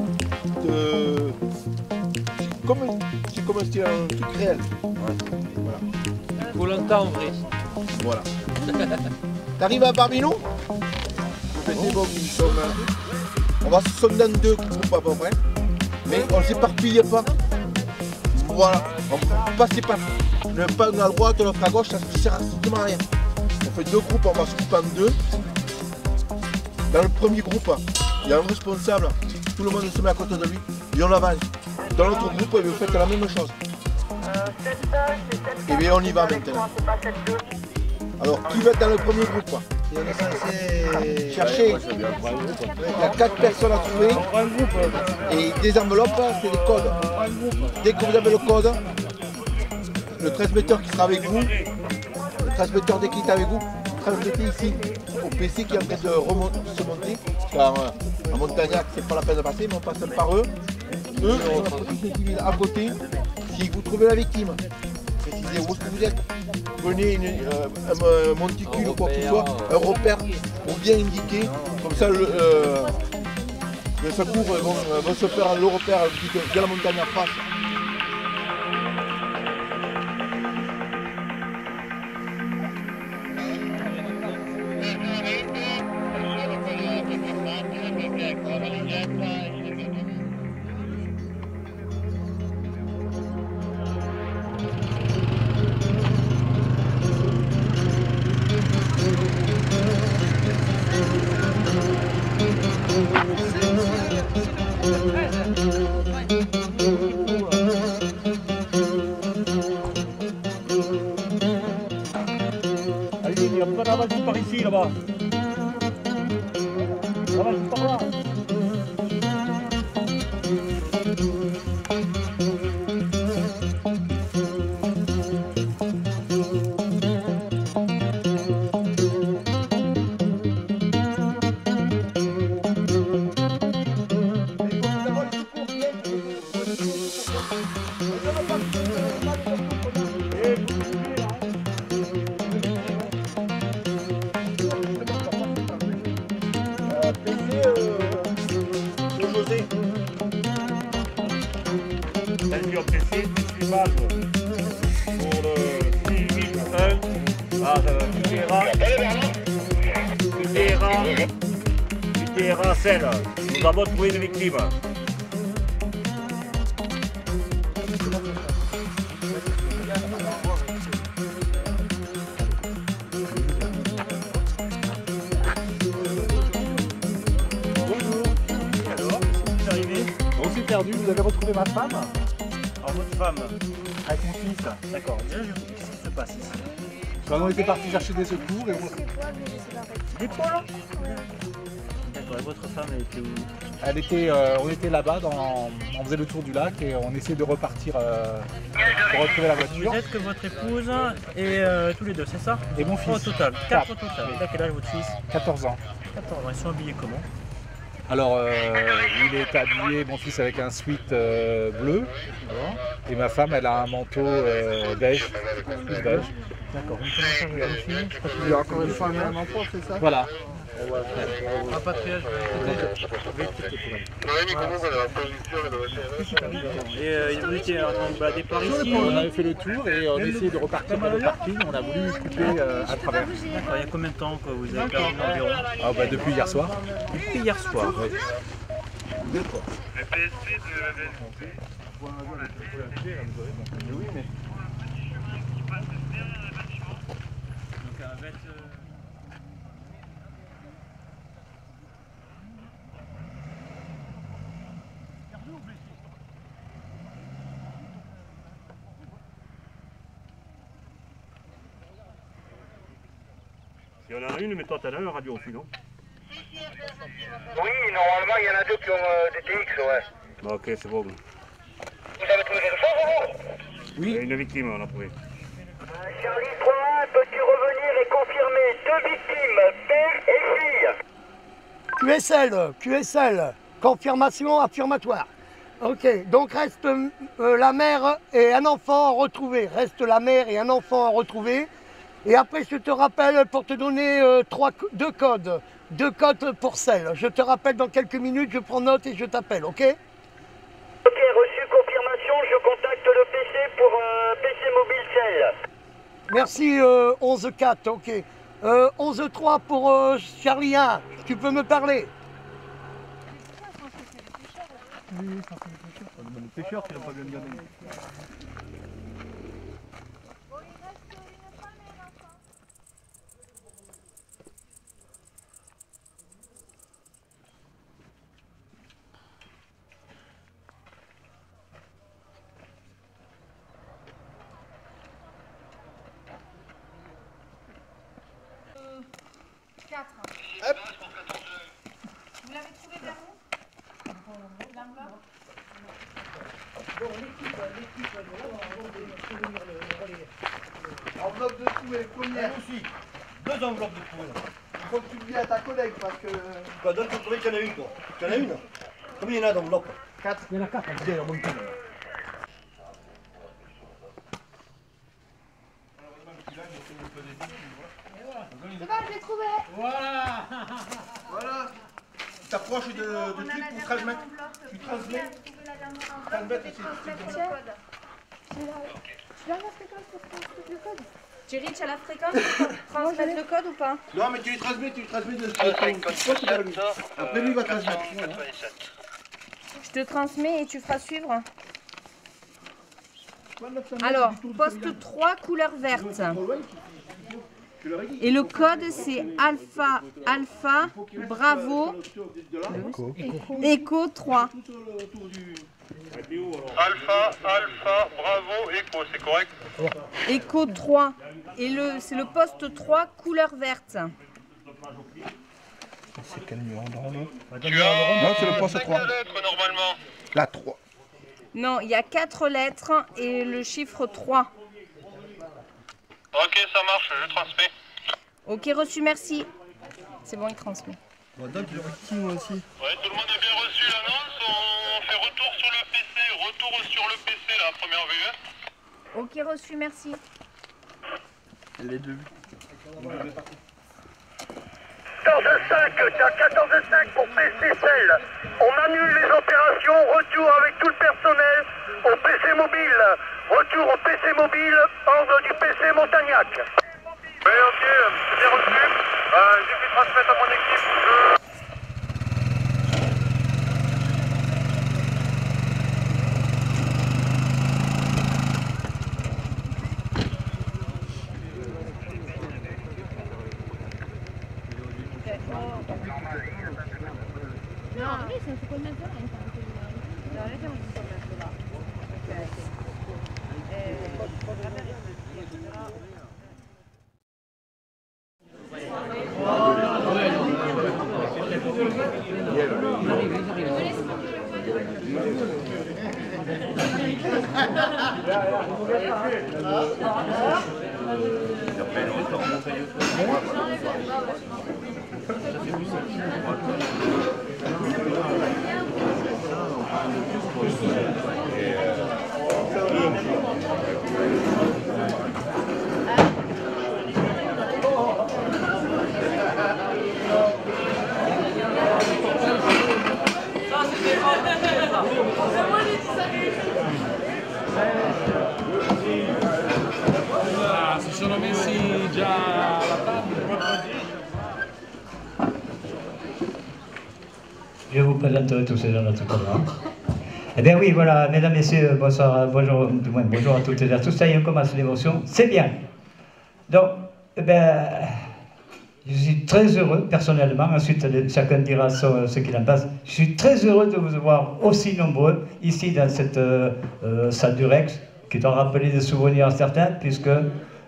C'est comme un style, un truc réel. Voilà. Koh-Lanta en vrai. Voilà. T'arrives à Barbino? On va se sonder en 2 groupes à peu près. Mais on ne s'éparpille pas. Voilà. On ne passe pas. Pas à droite, l'autre à gauche, ça ne sert strictement à rien. On fait 2 groupes, on va se couper en 2. Dans le premier groupe, il y a un responsable, tout le monde se met à côté de lui, et on avance. Dans l'autre groupe, vous faites la même chose. Et bien on y va maintenant. Alors, qui va être dans le premier groupe? On est censé chercher. Il y a 4 personnes à trouver. Et des enveloppes, c'est des codes. Dès que vous avez le code, le transmetteur qui sera avec vous, le transmetteur dès qu'il est avec vous, transmettez ici au PC qui est en train de se monter, car à Montagnac c'est pas la peine de passer, mais on passe par eux. Eux, ils ont la protection civile à côté. Si vous trouvez la victime, précisez où est-ce que vous êtes, prenez un monticule ou quoi que ce soit, un repère pour bien indiquer, comme ça le secours va se faire le repère de la montagne en face. Allez, il y a pas d'avance par ici, là-bas. Avance par là. Ah, UTRA celle. Nous avons trouvé une victime. On s'est perdu, vous avez retrouvé ma femme? Alors votre femme, Avec mon fils. d'accord, déjà qu'est-ce qui se passe ici? On était parti chercher des secours et on... L'épaule? D'accord, et votre femme elle était où? Elle était, on était là-bas, on faisait le tour du lac et on essayait de repartir pour retrouver la voiture. Vous êtes que votre épouse et tous les deux, c'est ça? Et mon fils. Au total, 4 au total. Et là, quel âge votre fils? 14 ans. 14 ans, ils sont habillés comment? Alors, il est habillé, mon fils, avec un sweat bleu. Et ma femme, elle a un manteau beige. Beige. D'accord, Il y a encore une fois un même emploi, c'est ça? Voilà. Rapatriage. Et vous étiez en train de balader par ici? On avait fait le tour et on essayait de repartir dans le parking. On a voulu couper à travers. D'accord, il y a combien de temps que vous avez perdu environ? Ah bah depuis hier soir. Depuis hier soir. Oui. D'accord. Le PSP de la VSP. Oui, mais... Donc avec... Il y en a une, mais toi t'as la radio aussi, non? Oui, normalement, il y en a deux qui ont des TX, ouais. Bah, ok, c'est bon. Vous avez trouvé quelque chose, vous? Oui. Il y a une victime, on a trouvé. Charlie 3, peux-tu revenir et confirmer 2 victimes, père et fille? QSL, confirmation affirmatoire. Ok, donc reste la mère et un enfant retrouvé. Reste la mère et un enfant retrouvé. Et après, je te rappelle pour te donner 2 codes. 2 codes pour celle. Je te rappelle dans quelques minutes, je prends note et je t'appelle, ok? Ok, reçu confirmation, je contacte le PC pour PC mobile cell. Merci 11-4, ok. 11-3 pour Charlie 1. Tu peux me parler? Oui, ça fait le pêcheur. Ça demande le pêcheur qui n'a pas bien gagné. Hop. Vous l'avez trouvé vers où? L'enveloppe. Bon, l'équipe, enveloppe de tout et première. aussi. 2 enveloppes de tout. Il faut que tu le dis à ta collègue parce que... Bah, donne ton collègue qu'il y en a une, toi. Tu en as une? Combien il y en a d'enveloppes? 4. Il y en a 4. Il y en a moins que C'est bon, je l'ai trouvé. Voilà. Voilà. Tu t'approches de trucs pour transmettre. Tu transmets. Transmettre ici. Tu as la fréquence pour transmettre le code? Thierry, tu as la fréquence pour transmettre le code ou pas? Non, mais tu les transmets de ton vers lui. Après, lui, il va transmettre. Voilà. Je te transmets et tu feras suivre. Alors, poste 3, couleur verte. Et le code, c'est Alpha, Alpha, Bravo, Echo 3. Alpha, Alpha, Bravo, Echo, c'est correct? Echo 3. Et c'est le poste 3, couleur verte. C'est quel numéro normalement? Non, c'est le poste 3. Lettres, normalement. La 3. Non, il y a 4 lettres et le chiffre 3. Ok, ça marche, je transmets. Ok, reçu, merci. C'est bon, il transmet. Bon, donc, le victime aussi. Ouais, tout le monde a bien reçu l'annonce. On fait retour sur le PC. Retour sur le PC, la première vue. Ok, reçu, merci. Les deux. 14-5, t'as 14-5 pour PCCL. On annule les opérations, retour avec tout le personnel au PC mobile. Retour au PC mobile, ordre du PC Montagnac. Mais No, noi siamo su quel mezzo là intanto. No, noi siamo su quel mezzo là. Si sono messi già alla tavola. Je vous présenterai tous ces gens-là tout à l'heure. Eh bien oui, voilà, mesdames, messieurs, bonsoir, bonjour, du moins, bonjour à toutes et à tous. Ça y est, on commence l'émotion, c'est bien. Donc, eh bien, je suis très heureux, personnellement, ensuite chacun dira ce qu'il en pense. Je suis très heureux de vous voir aussi nombreux ici dans cette salle du Rex, qui doit rappeler des souvenirs à certains, puisque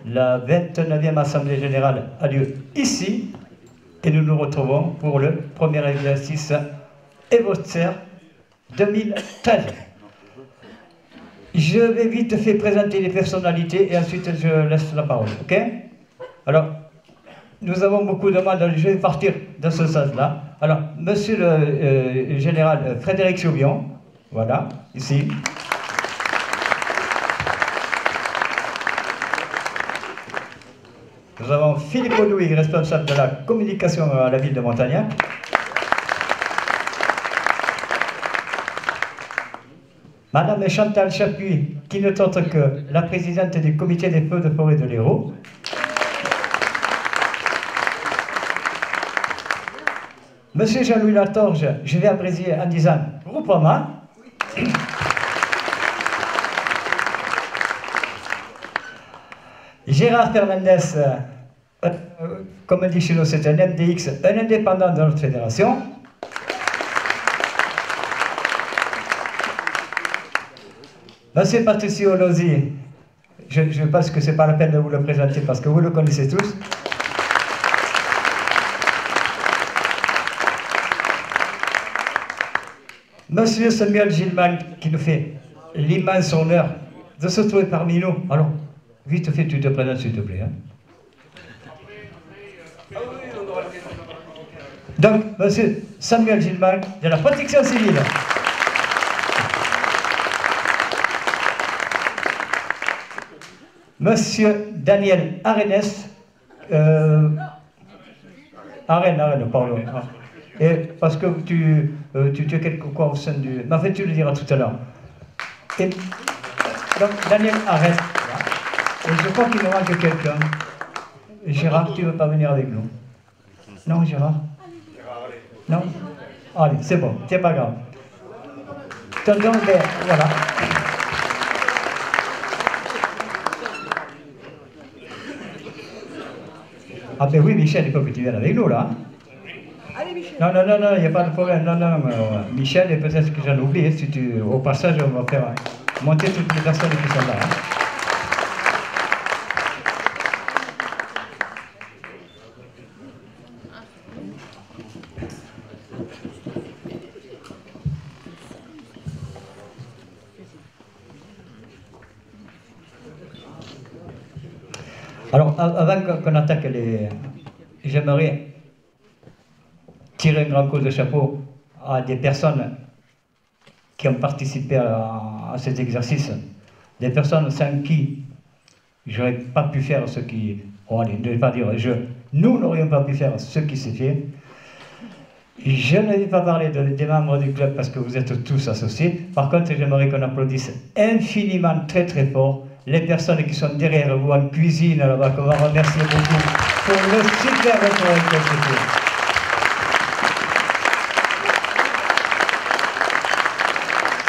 la 29e Assemblée Générale a lieu ici, et nous nous retrouvons pour le premier exercice Evotser 2013. Je vais vite fait présenter les personnalités et ensuite je laisse la parole, ok? Alors, nous avons beaucoup de monde, je vais partir dans ce sens-là. Alors, monsieur le général Frédéric Chauvion, voilà, ici. Nous avons Philippe Audouy, responsable de la communication à la ville de Montagnac. Madame Chantal Chapuis, qui n'est autre que la présidente du comité des feux de forêt de l'Hérault. Monsieur Jean-Louis Latorge, je vais apprécier en disant groupement. Gérard Fernandez, comme on dit chez nous, c'est un MDX, un indépendant de notre fédération. Monsieur Patricio Lozi, je pense que ce n'est pas la peine de vous le présenter parce que vous le connaissez tous. Monsieur Samuel Gilman, qui nous fait l'immense honneur de se trouver parmi nous. Alors, vite fait, tu te présentes s'il te plaît. Hein. Donc, monsieur Samuel Gilman, de la protection civile. Monsieur Daniel Arenes, Arène, pardon. Et parce que tu es quelque quoi au sein du... Mais en fait, tu le diras tout à l'heure. Et donc, Daniel Arène. Et je crois qu'il nous manque quelqu'un. Gérard, tu ne veux pas venir avec nous? Non, Gérard? Non? Allez, c'est bon, c'est pas grave. Donc, ben, voilà. Ah ben oui, Michel, il faut que tu viennes avec nous, là. Allez, Michel. Non, il n'y a pas de problème. Non, Michel, et peut-être que j'en oublie, si au passage, on va faire monter toutes les personnes qui sont là. Hein. Alors, avant qu'on attaque j'aimerais tirer un grand coup de chapeau à des personnes qui ont participé à cet exercice, des personnes sans qui je n'aurais pas pu faire ce qui... Oh, allez, ne vais pas dire nous n'aurions pas pu faire ce qui s'est fait. Je ne vais pas parler des membres du club parce que vous êtes tous associés. Par contre, j'aimerais qu'on applaudisse infiniment, très très fort, les personnes qui sont derrière vous en cuisine, là-bas, qu'on va remercier beaucoup pour le super retour que c'était.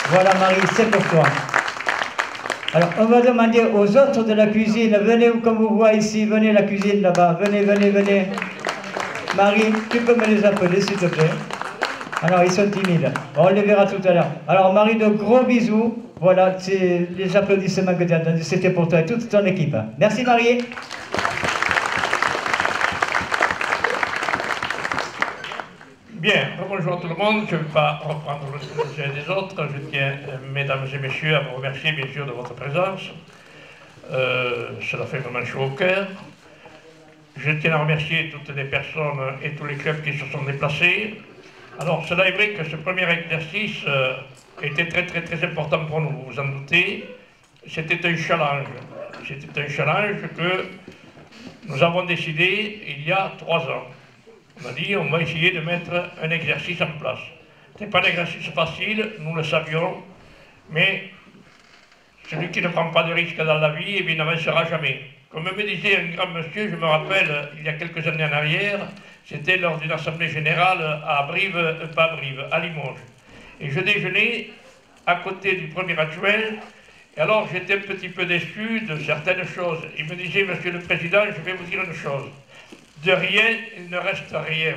Voilà Marie, c'est pour toi. Alors, on va demander aux autres de la cuisine, venez comme vous voyez ici, venez la cuisine là-bas, venez. Marie, tu peux me les appeler s'il te plaît? Alors, ils sont timides. On les verra tout à l'heure. Alors, Marie, de gros bisous. Voilà, c'est les applaudissements que tu as entendus. C'était pour toi et toute ton équipe. Merci, Marie. Bien, bonjour tout le monde. Je ne vais pas reprendre le sujet des autres. Je tiens, mesdames et messieurs, à vous remercier bien sûr de votre présence. Cela fait vraiment chaud au cœur. Je tiens à remercier toutes les personnes et tous les clubs qui se sont déplacés. Alors, cela est vrai que ce premier exercice était très important pour nous, vous vous en doutez. C'était un challenge. C'était un challenge que nous avons décidé il y a 3 ans. On a dit, on va essayer de mettre un exercice en place. Ce n'est pas un exercice facile, nous le savions, mais celui qui ne prend pas de risques dans la vie, eh bien, n'avancera jamais. Comme me disait un grand monsieur, je me rappelle, il y a quelques années en arrière, c'était lors d'une assemblée générale à Brive, pas à Brive, à Limoges. Et je déjeunais à côté du premier adjoint, et alors j'étais un petit peu déçu de certaines choses. Il me disait, monsieur le président, je vais vous dire une chose. De rien, il ne reste rien.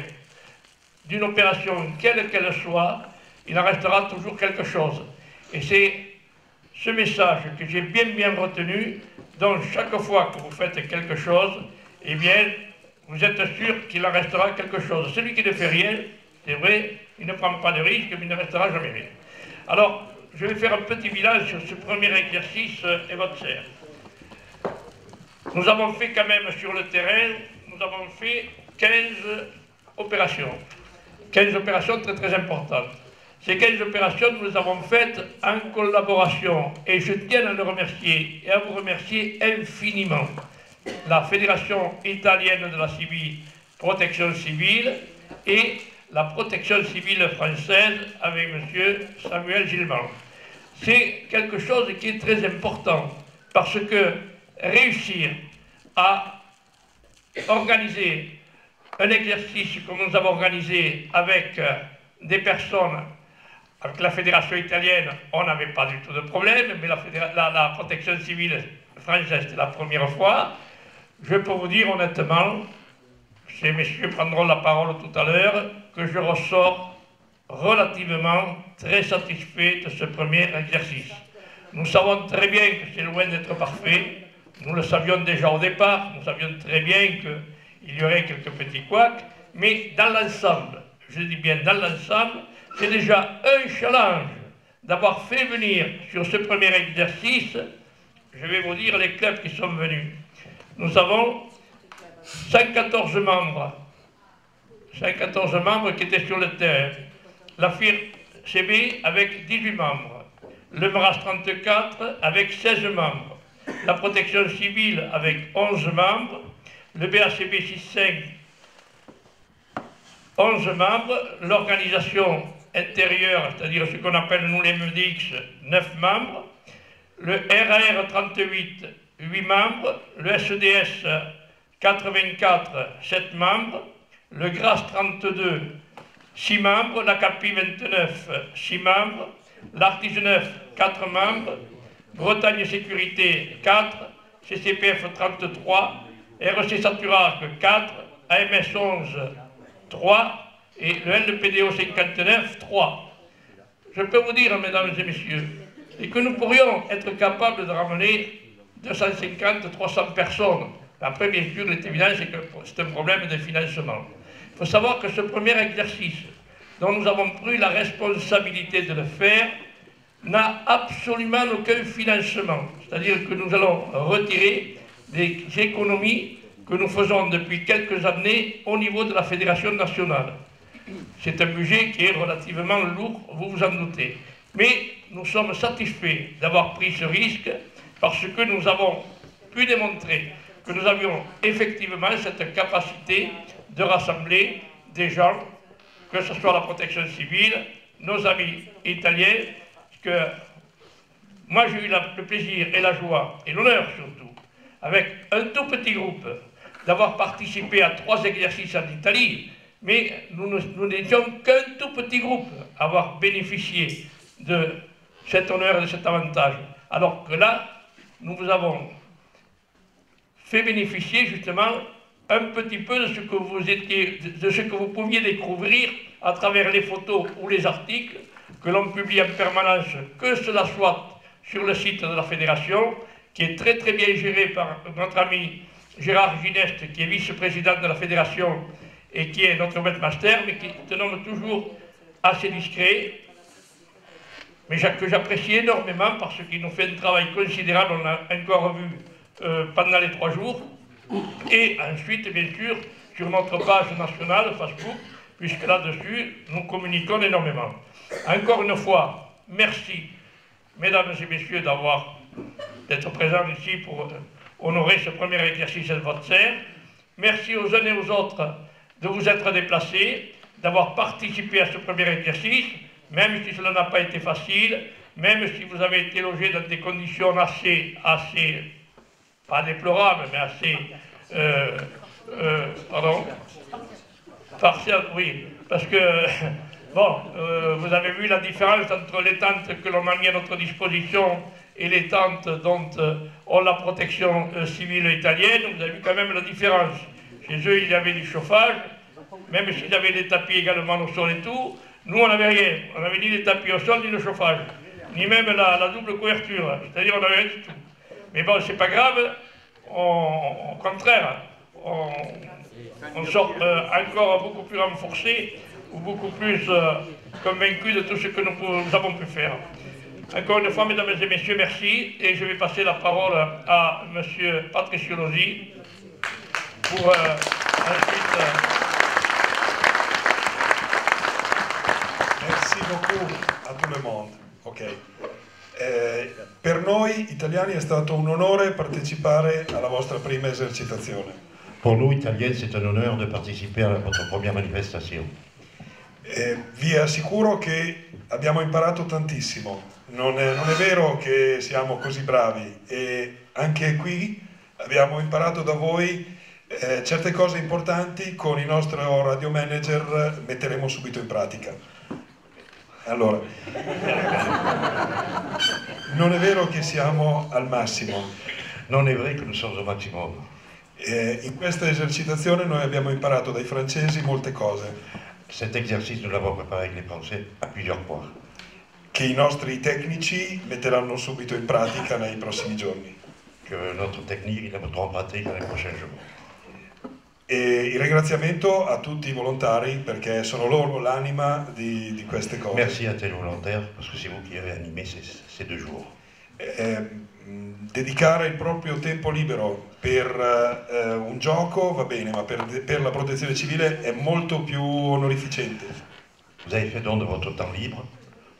D'une opération, quelle qu'elle soit, il en restera toujours quelque chose. Et c'est ce message que j'ai bien retenu, donc chaque fois que vous faites quelque chose, eh bien, vous êtes sûr qu'il en restera quelque chose. Celui qui ne fait rien, c'est vrai, il ne prend pas de risque, mais il ne restera jamais rien. Alors, je vais faire un petit bilan sur ce premier exercice évocateur. Nous avons fait quand même sur le terrain, nous avons fait 15 opérations. 15 opérations très importantes. Ces 15 opérations, nous les avons faites en collaboration, et je tiens à le remercier, et à vous remercier infiniment, la Fédération italienne de la protection civile et la protection civile française avec M. Samuel Gilman. C'est quelque chose qui est très important, parce que réussir à organiser un exercice comme nous avons organisé avec des personnes, avec la Fédération italienne, on n'avait pas du tout de problème, mais la protection civile française, c'était la première fois. Je peux vous dire honnêtement, ces messieurs prendront la parole tout à l'heure, que je ressors relativement très satisfait de ce premier exercice. Nous savons très bien que c'est loin d'être parfait, nous le savions déjà au départ, nous savions très bien qu'il y aurait quelques petits couacs, mais dans l'ensemble, je dis bien dans l'ensemble, c'est déjà un challenge d'avoir fait venir sur ce premier exercice, je vais vous dire les clubs qui sont venus. Nous avons 114 membres qui étaient sur le terrain. La FIR-CB avec 18 membres. Le MRAS 34 avec 16 membres. La protection civile avec 11 membres. Le BACB 6.5, 11 membres. L'organisation intérieure, c'est-à-dire ce qu'on appelle nous les MEDIX, 9 membres. Le RAR 38, 8 membres. Le SEDS 84, 7 membres. Le GRAS 32, 6 membres. La CAPI 29, 6 membres. L'ART 19, 4 membres. Bretagne Sécurité, 4. CCPF 33. REC Saturac, 4. AMS 11, 3. Et le LPDO 59, 3. Je peux vous dire, mesdames et messieurs, et que nous pourrions être capables de ramener 250, 300 personnes. Après, bien sûr, il est évident que c'est un problème de financement. Il faut savoir que ce premier exercice, dont nous avons pris la responsabilité de le faire, n'a absolument aucun financement. C'est-à-dire que nous allons retirer des économies que nous faisons depuis quelques années au niveau de la Fédération nationale. C'est un budget qui est relativement lourd, vous vous en doutez. Mais nous sommes satisfaits d'avoir pris ce risque parce que nous avons pu démontrer que nous avions effectivement cette capacité de rassembler des gens, que ce soit la protection civile, nos amis italiens, que moi j'ai eu le plaisir et la joie, et l'honneur surtout, avec un tout petit groupe, d'avoir participé à 3 exercices en Italie, mais nous n'étions qu'un tout petit groupe à avoir bénéficié de cet honneur et de cet avantage. Alors que là, nous vous avons fait bénéficier justement un petit peu de ce que vous pouviez découvrir à travers les photos ou les articles que l'on publie en permanence, que cela soit sur le site de la Fédération, qui est très très bien géré par notre ami Gérard Gineste, qui est vice-président de la Fédération et qui est notre webmaster, mais qui est un homme toujours assez discret, mais que j'apprécie énormément parce qu'il nous fait un travail considérable, on a encore vu pendant les 3 jours, et ensuite, bien sûr, sur notre page nationale Facebook, puisque là-dessus, nous communiquons énormément. Encore une fois, merci, mesdames et messieurs, d'être présents ici pour honorer ce premier exercice de votre serre. Merci aux uns et aux autres de vous être déplacés, d'avoir participé à ce premier exercice, même si cela n'a pas été facile, même si vous avez été logés dans des conditions assez pas déplorables, mais assez, partielles, oui, parce que, bon, vous avez vu la différence entre les tentes que l'on a mis à notre disposition et les tentes dont ont la protection civile italienne. Vous avez vu quand même la différence. Chez eux, il y avait du chauffage, même s'ils avaient des tapis également au sol et tout. Nous, on n'avait rien. On n'avait ni les tapis au sol, ni le chauffage, ni même la double couverture. C'est-à-dire, on n'avait rien du tout. Mais bon, c'est pas grave. Au contraire, on sort encore beaucoup plus renforcé ou beaucoup plus convaincu de tout ce que nous avons pu faire. Encore une fois, mesdames et messieurs, merci. Et je vais passer la parole à M. Patricio Losi pour ensuite... Merci beaucoup a tout le monde. Ok. Per noi italiani è stato un onore partecipare alla vostra prima esercitazione. Pour nous, Italiens, c'est un honneur de participer à votre première manifestation. Vi assicuro che abbiamo imparato tantissimo. Non è vero che siamo così bravi e anche qui abbiamo imparato da voi certe cose importanti. Con il nostro radio manager metteremo subito in pratica. Allora, non è vero che siamo al massimo. Non è vero che nous sommes au maximum. In questa esercitazione noi abbiamo imparato dai francesi molte cose. Cet exercice, nous l'avons préparé avec les Français à plusieurs points. Che i nostri tecnici metteranno subito in pratica nei prossimi giorni. Que notre technique, la mettrons en pratique dans les prochains jours. E il ringraziamento a tutti i volontari perché sono loro l'anima di queste cose. Merci à tous les volontaires parce que c'est vous qui avez animé ces 2 jours. Dedicare il proprio tempo libero per un gioco va bene, ma per la protezione civile è molto più onorificente. Vous avez fait don de votre temps libre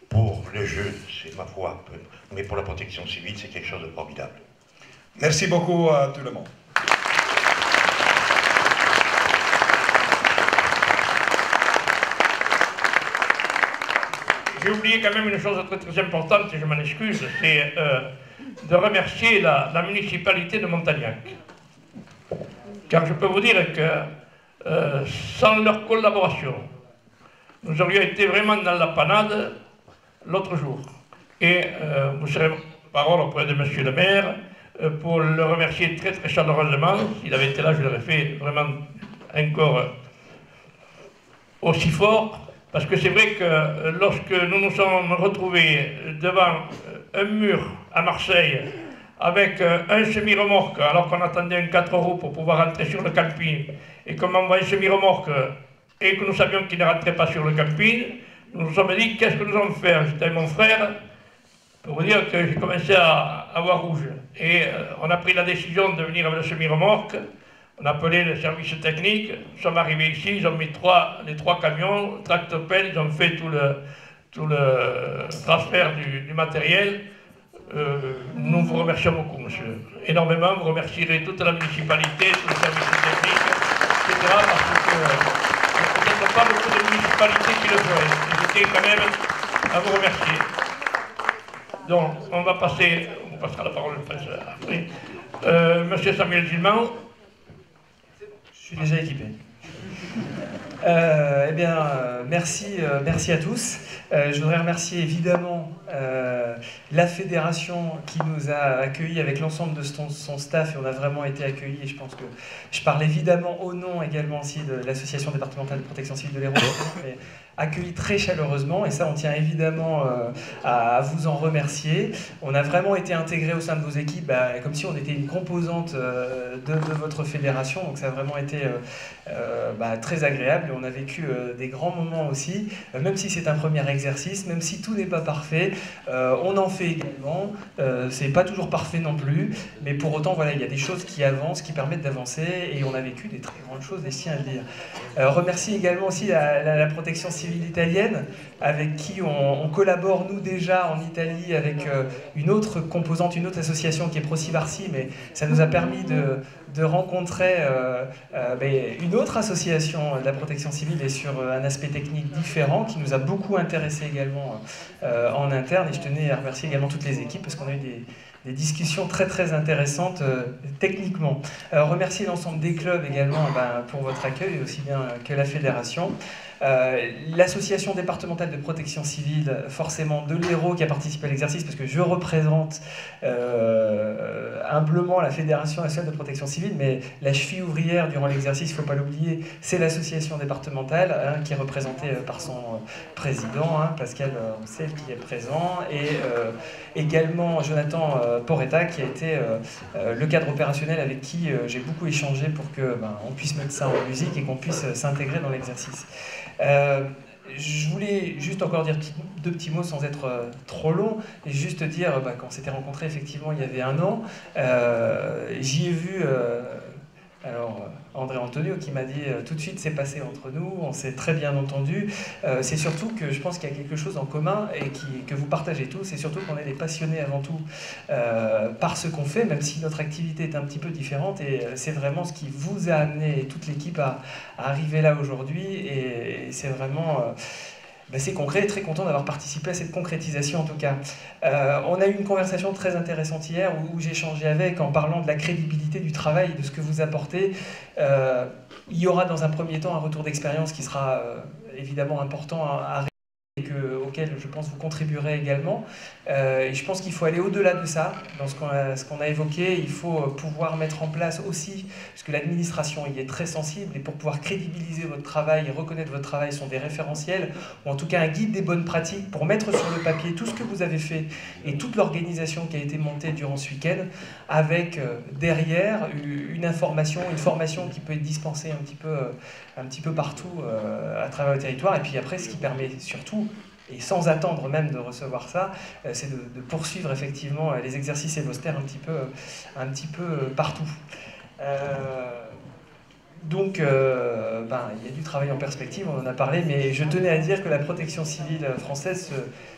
pour le jeu, c'est ma foi, mais pour la protection civile, c'est quelque chose de formidable. Merci beaucoup à tout le monde. J'ai oublié quand même une chose très très importante, et je m'en excuse, c'est de remercier la municipalité de Montagnac. Car je peux vous dire que sans leur collaboration, nous aurions été vraiment dans la panade l'autre jour. Et vous serez parole auprès de monsieur le maire pour le remercier très très chaleureusement. S'il avait été là, je l'aurais fait vraiment encore aussi fort. Parce que c'est vrai que lorsque nous nous sommes retrouvés devant un mur à Marseille avec un semi-remorque, alors qu'on attendait un 4 roues pour pouvoir rentrer sur le camping, et qu'on m'envoie un semi-remorque et que nous savions qu'il ne rentrait pas sur le camping, nous nous sommes dit qu'est-ce que nous allons faire. J'étais avec mon frère, pour vous dire que j'ai commencé à voir rouge. Et on a pris la décision de venir avec le semi-remorque. On a appelé le service technique, nous sommes arrivés ici, ils ont mis les 3 camions, tractopelles, ils ont fait tout le transfert du matériel. Nous vous remercions beaucoup, monsieur. Énormément, vous remercierez toute la municipalité, tout le service technique, etc. Parce que peut-être pas beaucoup de municipalités qui le feraient. J'étais quand même à vous remercier. Donc, on passera la parole après. Monsieur Samuel Gilman. Je suis déjà équipé. Eh bien, merci à tous. Je voudrais remercier évidemment également la fédération qui nous a accueillis avec l'ensemble de son staff, et on a vraiment été accueillis, et je pense que je parle évidemment au nom également aussi de l'association départementale de protection civile de l'Hérault, accueillis très chaleureusement, et ça on tient évidemment à vous en remercier. On a vraiment été intégrés au sein de vos équipes, comme si on était une composante de votre fédération, donc ça a vraiment été très agréable, et on a vécu des grands moments aussi, même si c'est un premier exercice, même si tout n'est pas parfait, on en fait également, c'est pas toujours parfait non plus, mais pour autant voilà, il y a des choses qui avancent, qui permettent d'avancer, et on a vécu des très grandes choses, et tiens à le dire. Remercie également aussi la protection civile italienne, avec qui on collabore nous déjà en Italie avec une autre composante, une autre association qui est Procivarsi, mais ça nous a permis de rencontrer une autre association de la protection civile et sur un aspect technique différent qui nous a beaucoup intéressé également en interne, et je tenais à remercier également toutes les équipes parce qu'on a eu des discussions très très intéressantes techniquement. Remercier l'ensemble des clubs également pour votre accueil, aussi bien que la fédération. L'association départementale de protection civile, forcément de l'Hérault, qui a participé à l'exercice, parce que je représente humblement la Fédération nationale de protection civile, mais la cheville ouvrière durant l'exercice, il ne faut pas l'oublier, c'est l'association départementale, qui est représentée par son président, Pascal Roussel, qui est présent, et également Jonathan Porretta, qui a été le cadre opérationnel avec qui j'ai beaucoup échangé pour qu'on puisse mettre ça en musique et qu'on puisse s'intégrer dans l'exercice. Je voulais juste encore dire deux petits mots sans être trop long, et juste dire, quand on s'était rencontrés effectivement il y avait 1 an, j'y ai vu André Antonio qui m'a dit tout de suite c'est passé entre nous, on s'est très bien entendu. C'est surtout que je pense qu'il y a quelque chose en commun et que vous partagez tous, c'est surtout qu'on est des passionnés avant tout par ce qu'on fait, même si notre activité est un petit peu différente, et c'est vraiment ce qui vous a amené, toute l'équipe, à arriver là aujourd'hui, et c'est vraiment... c'est concret, très content d'avoir participé à cette concrétisation en tout cas. On a eu une conversation très intéressante hier où j'ai échangé avec, en parlant de la crédibilité du travail, de ce que vous apportez. Il y aura dans un premier temps un retour d'expérience qui sera évidemment important à auquel je pense vous contribuerez également. Et je pense qu'il faut aller au-delà de ça, dans ce qu'on a évoqué. Il faut pouvoir mettre en place aussi, parce que l'administration y est très sensible, et pour pouvoir crédibiliser votre travail et reconnaître votre travail sont des référentiels, ou en tout cas un guide des bonnes pratiques pour mettre sur le papier tout ce que vous avez fait et toute l'organisation qui a été montée durant ce week-end, avec derrière une formation qui peut être dispensée un petit peu partout à travers le territoire. Et puis après, ce qui permet surtout, et sans attendre même de recevoir ça, c'est de poursuivre effectivement les exercices évostères un petit peu partout. Donc, il y a du travail en perspective, on en a parlé, mais je tenais à dire que la protection civile française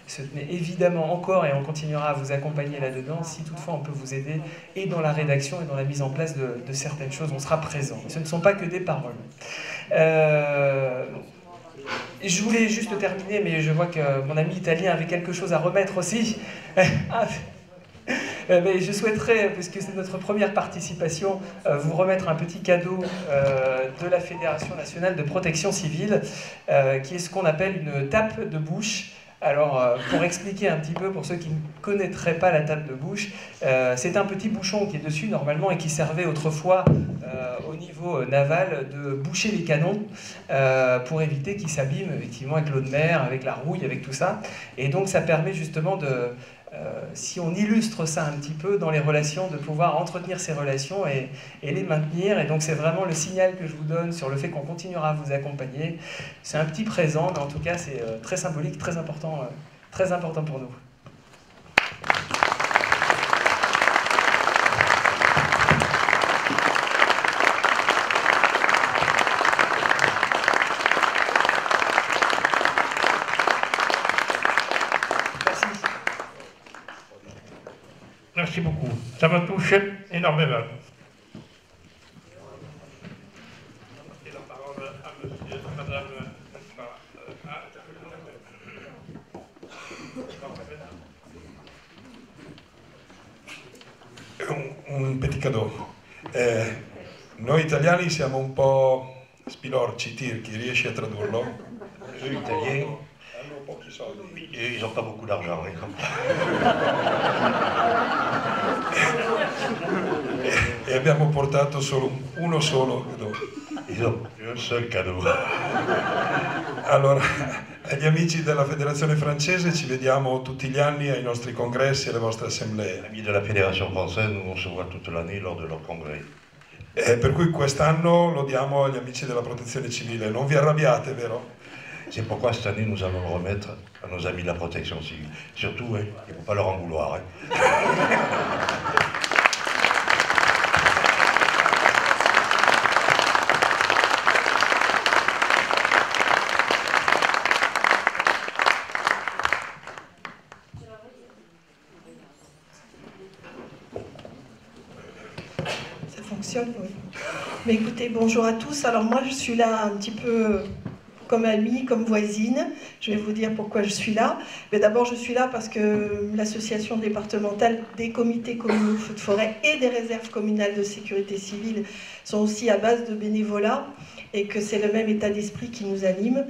se tenait évidemment encore, et on continuera à vous accompagner là-dedans. Si toutefois on peut vous aider, et dans la rédaction et dans la mise en place de certaines choses, on sera présent. Ce ne sont pas que des paroles. Je voulais juste terminer, mais je vois que mon ami italien avait quelque chose à remettre aussi. Mais je souhaiterais, puisque c'est notre première participation, vous remettre un petit cadeau de la Fédération nationale de protection civile, qui est ce qu'on appelle une tape de bouche. Alors, pour expliquer un petit peu, pour ceux qui ne connaîtraient pas la tape de bouche, c'est un petit bouchon qui est dessus normalement et qui servait autrefois au niveau naval de boucher les canons pour éviter qu'ils s'abîment effectivement avec l'eau de mer, avec la rouille, avec tout ça. Et donc ça permet justement de... si on illustre ça un petit peu dans les relations, de pouvoir entretenir ces relations et les maintenir. Et donc c'est vraiment le signal que je vous donne sur le fait qu'on continuera à vous accompagner. C'est un petit présent, mais en tout cas c'est très symbolique, très important pour nous. Merci beaucoup. Ça me touche énormément. Un petit cadeau. Noi italiani siamo un po' spilorci, tirchi, riesci a tradurlo? Eux, Italiens, pochi soldi. Et ils n'ont pas beaucoup d'argent. E abbiamo portato solo uno solo cadeau. Un seul cadeau. Allora, agli amici della Federazione francese ci vediamo tutti gli anni ai nostri congressi e alle vostre assemblee. Amis de la Fédération française, nous on se voit toute l'année lors de leurs congrès. Per cui quest'anno lo diamo agli amici della Protezione Civile. Non vi arrabbiate, vero? C'est pourquoi cette année nous allons le remettre à nos amis de la protection civile. Surtout, il ne faut pas leur en vouloir. Ça fonctionne, oui. Mais écoutez, bonjour à tous. Alors moi, je suis là un petit peu comme amie, comme voisine. Je vais vous dire pourquoi je suis là. Mais d'abord, je suis là parce que l'association départementale des comités communaux feux de forêt et des réserves communales de sécurité civile sont aussi à base de bénévolat et que c'est le même état d'esprit qui nous anime.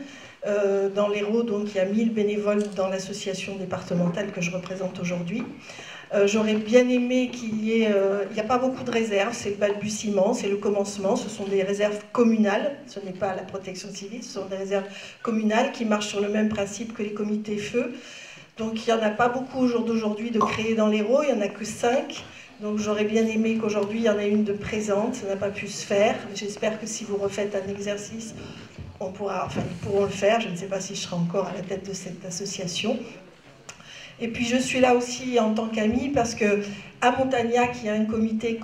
Dans l'Hérault, donc, il y a 1000 bénévoles dans l'association départementale que je représente aujourd'hui. J'aurais bien aimé qu'il y ait... il n'y a pas beaucoup de réserves, c'est le balbutiement, c'est le commencement, ce sont des réserves communales, ce n'est pas la protection civile, ce sont des réserves communales qui marchent sur le même principe que les comités feu. Donc il n'y en a pas beaucoup au jour d'aujourd'hui de créer dans l'Hérault, il n'y en a que 5. Donc j'aurais bien aimé qu'aujourd'hui il y en ait une de présente, ça n'a pas pu se faire. J'espère que si vous refaites un exercice, ils pourront le faire. Je ne sais pas si je serai encore à la tête de cette association. Et puis je suis là aussi en tant qu'amie parce que à Montagnac, il y a un comité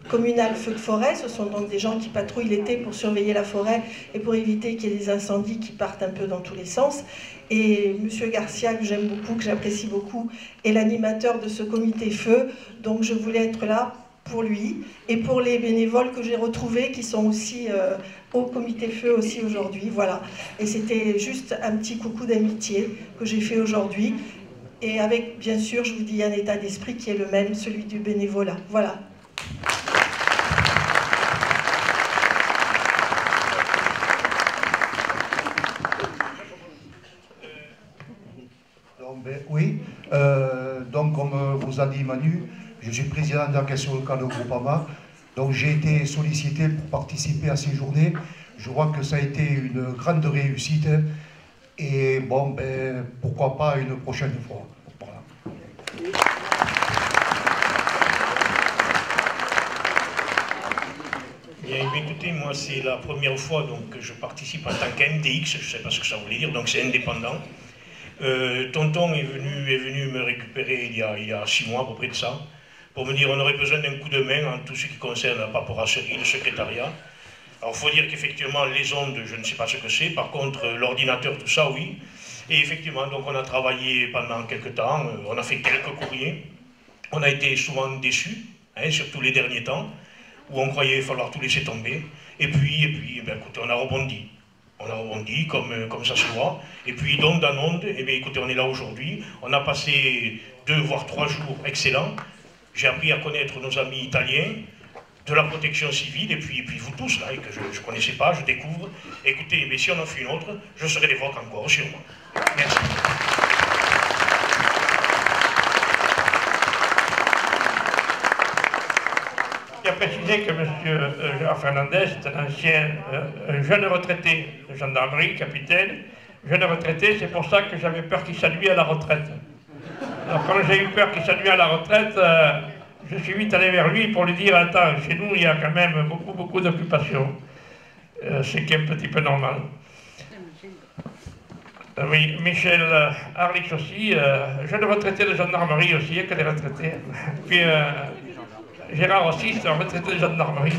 communal feu de forêt. Ce sont donc des gens qui patrouillent l'été pour surveiller la forêt et pour éviter qu'il y ait des incendies qui partent un peu dans tous les sens. Et Monsieur Garcia, que j'aime beaucoup, que j'apprécie beaucoup, est l'animateur de ce comité feu. Donc je voulais être là pour lui et pour les bénévoles que j'ai retrouvés qui sont aussi au comité feu aussi aujourd'hui. Voilà. Et c'était juste un petit coucou d'amitié que j'ai fait aujourd'hui. Et avec, bien sûr, je vous dis, un état d'esprit qui est le même, celui du bénévolat. Voilà. Oui, donc comme vous a dit Manu, je suis président de la question locale de Groupama. Donc j'ai été sollicité pour participer à ces journées. Je vois que ça a été une grande réussite. Et bon, pourquoi pas une prochaine fois. Voilà. Bien, écoutez, moi c'est la première fois donc, que je participe en tant qu'MDX, je ne sais pas ce que ça voulait dire, donc c'est indépendant. Tonton est venu me récupérer il y a 6 mois à peu près de ça, pour me dire on aurait besoin d'un coup de main en tout ce qui concerne la paperasserie, le secrétariat. Alors il faut dire qu'effectivement les ondes, je ne sais pas ce que c'est, par contre l'ordinateur, tout ça, oui. Et effectivement, donc on a travaillé pendant quelques temps, on a fait quelques courriers, on a été souvent déçus, hein, surtout les derniers temps, où on croyait falloir tout laisser tomber. Et puis ben, écoutez, on a rebondi. On a rebondi comme ça se voit. Et puis d'onde en onde, eh bien, écoutez, on est là aujourd'hui. On a passé 2 voire 3 jours excellents. J'ai appris à connaître nos amis italiens, de la protection civile, et puis vous tous, là, et que je ne connaissais pas, je découvre. Écoutez, mais si on en fait une autre, je serai des vôtres encore, sûrement. Merci. Je tiens à préciser que M. Gérard Fernandez est un ancien jeune retraité de gendarmerie, capitaine. Jeune retraité, c'est pour ça que j'avais peur qu'il s'ennuie à la retraite. Alors quand j'ai eu peur qu'il s'ennuie à la retraite, je suis vite allé vers lui pour lui dire « Attends, chez nous, il y a quand même beaucoup d'occupations. Ce qui est un petit peu normal. » Oui, Michel Harlich aussi, jeune retraité de gendarmerie aussi, il n'y a que des retraités. Puis Gérard aussi, c'est un retraité de gendarmerie.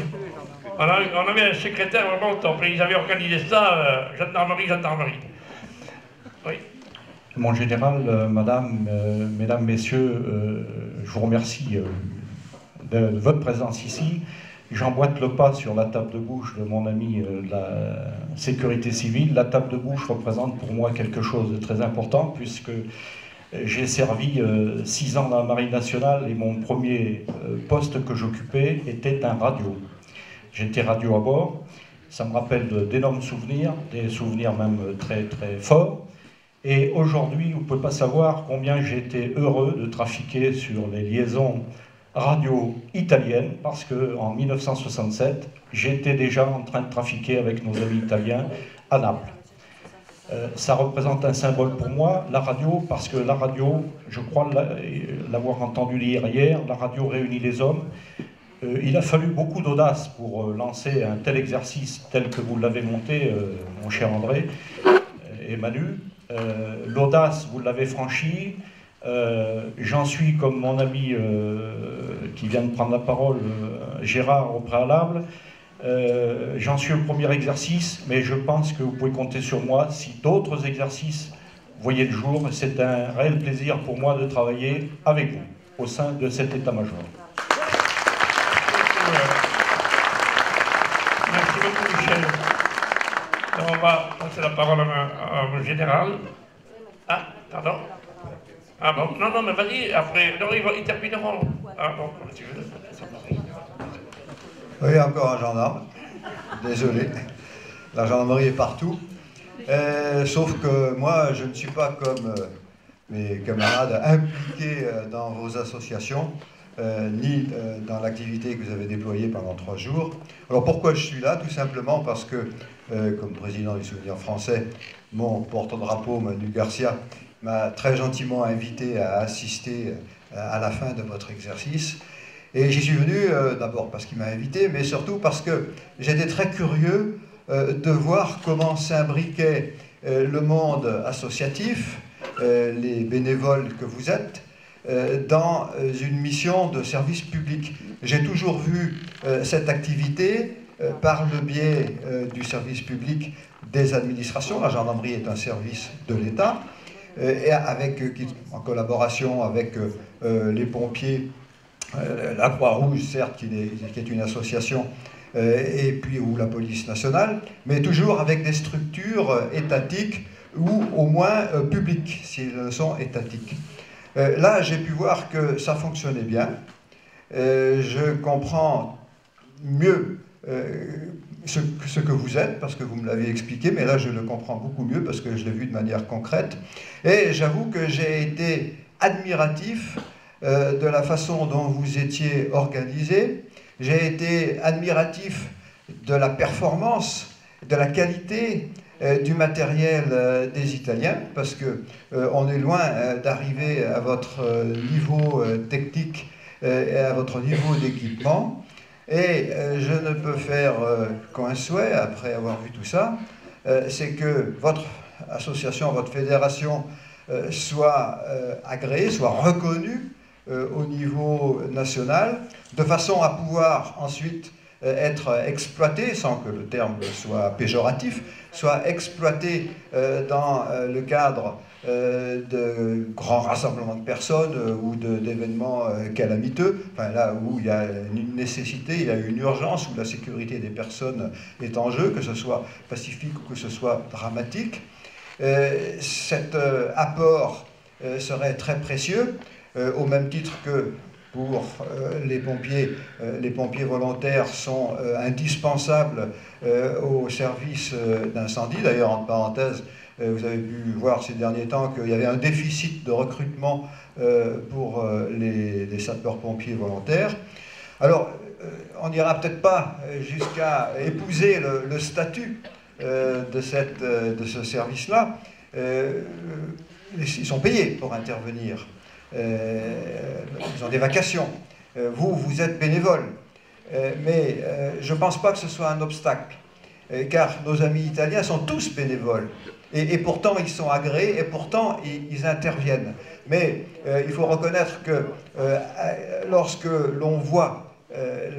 On avait un secrétaire vraiment au top, ils avaient organisé ça, gendarmerie. Oui. Mon général, mesdames, messieurs, je vous remercie de votre présence ici. J'emboîte le pas sur la table de bouche de mon ami de la sécurité civile. La table de bouche représente pour moi quelque chose de très important puisque j'ai servi 6 ans dans la Marine nationale et mon premier poste que j'occupais était un radio. J'étais radio à bord. Ça me rappelle d'énormes souvenirs, des souvenirs même très forts. Et aujourd'hui, vous ne pouvez pas savoir combien j'ai été heureux de trafiquer sur les liaisons radio italiennes, parce qu'en 1967, j'étais déjà en train de trafiquer avec nos amis italiens à Naples. Ça représente un symbole pour moi, la radio, parce que la radio, je crois l'avoir entendu dire hier, la radio réunit les hommes. Il a fallu beaucoup d'audace pour lancer un tel exercice tel que vous l'avez monté, mon cher André et Manu. L'audace, vous l'avez franchie. J'en suis comme mon ami qui vient de prendre la parole, Gérard, au préalable. J'en suis au premier exercice, mais je pense que vous pouvez compter sur moi si d'autres exercices voyaient le jour. C'est un réel plaisir pour moi de travailler avec vous au sein de cet état-major. Merci beaucoup, Michel. Alors, on va passer la parole à mon général. Ah, pardon. Ah bon, non, mais vas-y, après, non, ils termineront. Ah bon, tu veux. Oui, encore un gendarme. Désolé. La gendarmerie est partout. Sauf que moi, je ne suis pas comme mes camarades impliqués dans vos associations, ni dans l'activité que vous avez déployée pendant 3 jours. Alors pourquoi je suis là? Tout simplement parce que, comme président du Souvenir français, mon porte-drapeau, Manu Garcia, m'a très gentiment invité à assister à la fin de votre exercice. Et j'y suis venu d'abord parce qu'il m'a invité, mais surtout parce que j'étais très curieux de voir comment s'imbriquait le monde associatif, les bénévoles que vous êtes, dans une mission de service public. J'ai toujours vu cette activité par le biais du service public des administrations. La gendarmerie est un service de l'État, et en collaboration avec les pompiers, la Croix-Rouge, certes, qui est une association, et puis ou la police nationale, mais toujours avec des structures étatiques ou au moins publiques, si elles sont étatiques. Là, j'ai pu voir que ça fonctionnait bien. Je comprends mieux ce que vous êtes, parce que vous me l'avez expliqué, mais là je le comprends beaucoup mieux parce que je l'ai vu de manière concrète. Et j'avoue que j'ai été admiratif de la façon dont vous étiez organisé. J'ai été admiratif de la performance, de la qualité du matériel des Italiens, parce que on est loin d'arriver à votre niveau technique et à votre niveau d'équipement. Et je ne peux faire qu'un souhait, après avoir vu tout ça, c'est que votre association, votre fédération soit agréée, soit reconnue au niveau national, de façon à pouvoir ensuite être exploitée, sans que le terme soit péjoratif, soit exploitée dans le cadre de grands rassemblements de personnes ou d'événements calamiteux, enfin là où il y a une nécessité, il y a une urgence, où la sécurité des personnes est en jeu, que ce soit pacifique ou que ce soit dramatique. Cet apport serait très précieux, au même titre que pour les pompiers volontaires sont indispensables au service d'incendie. D'ailleurs, entre parenthèses, vous avez pu voir ces derniers temps qu'il y avait un déficit de recrutement pour les sapeurs-pompiers volontaires. Alors, on n'ira peut-être pas jusqu'à épouser le statut de ce service-là. Ils sont payés pour intervenir. Ils ont des vacations. Vous êtes bénévole. Mais je ne pense pas que ce soit un obstacle, car nos amis italiens sont tous bénévoles. Et pourtant, ils sont agréés, et pourtant, ils interviennent. Mais il faut reconnaître que lorsque l'on voit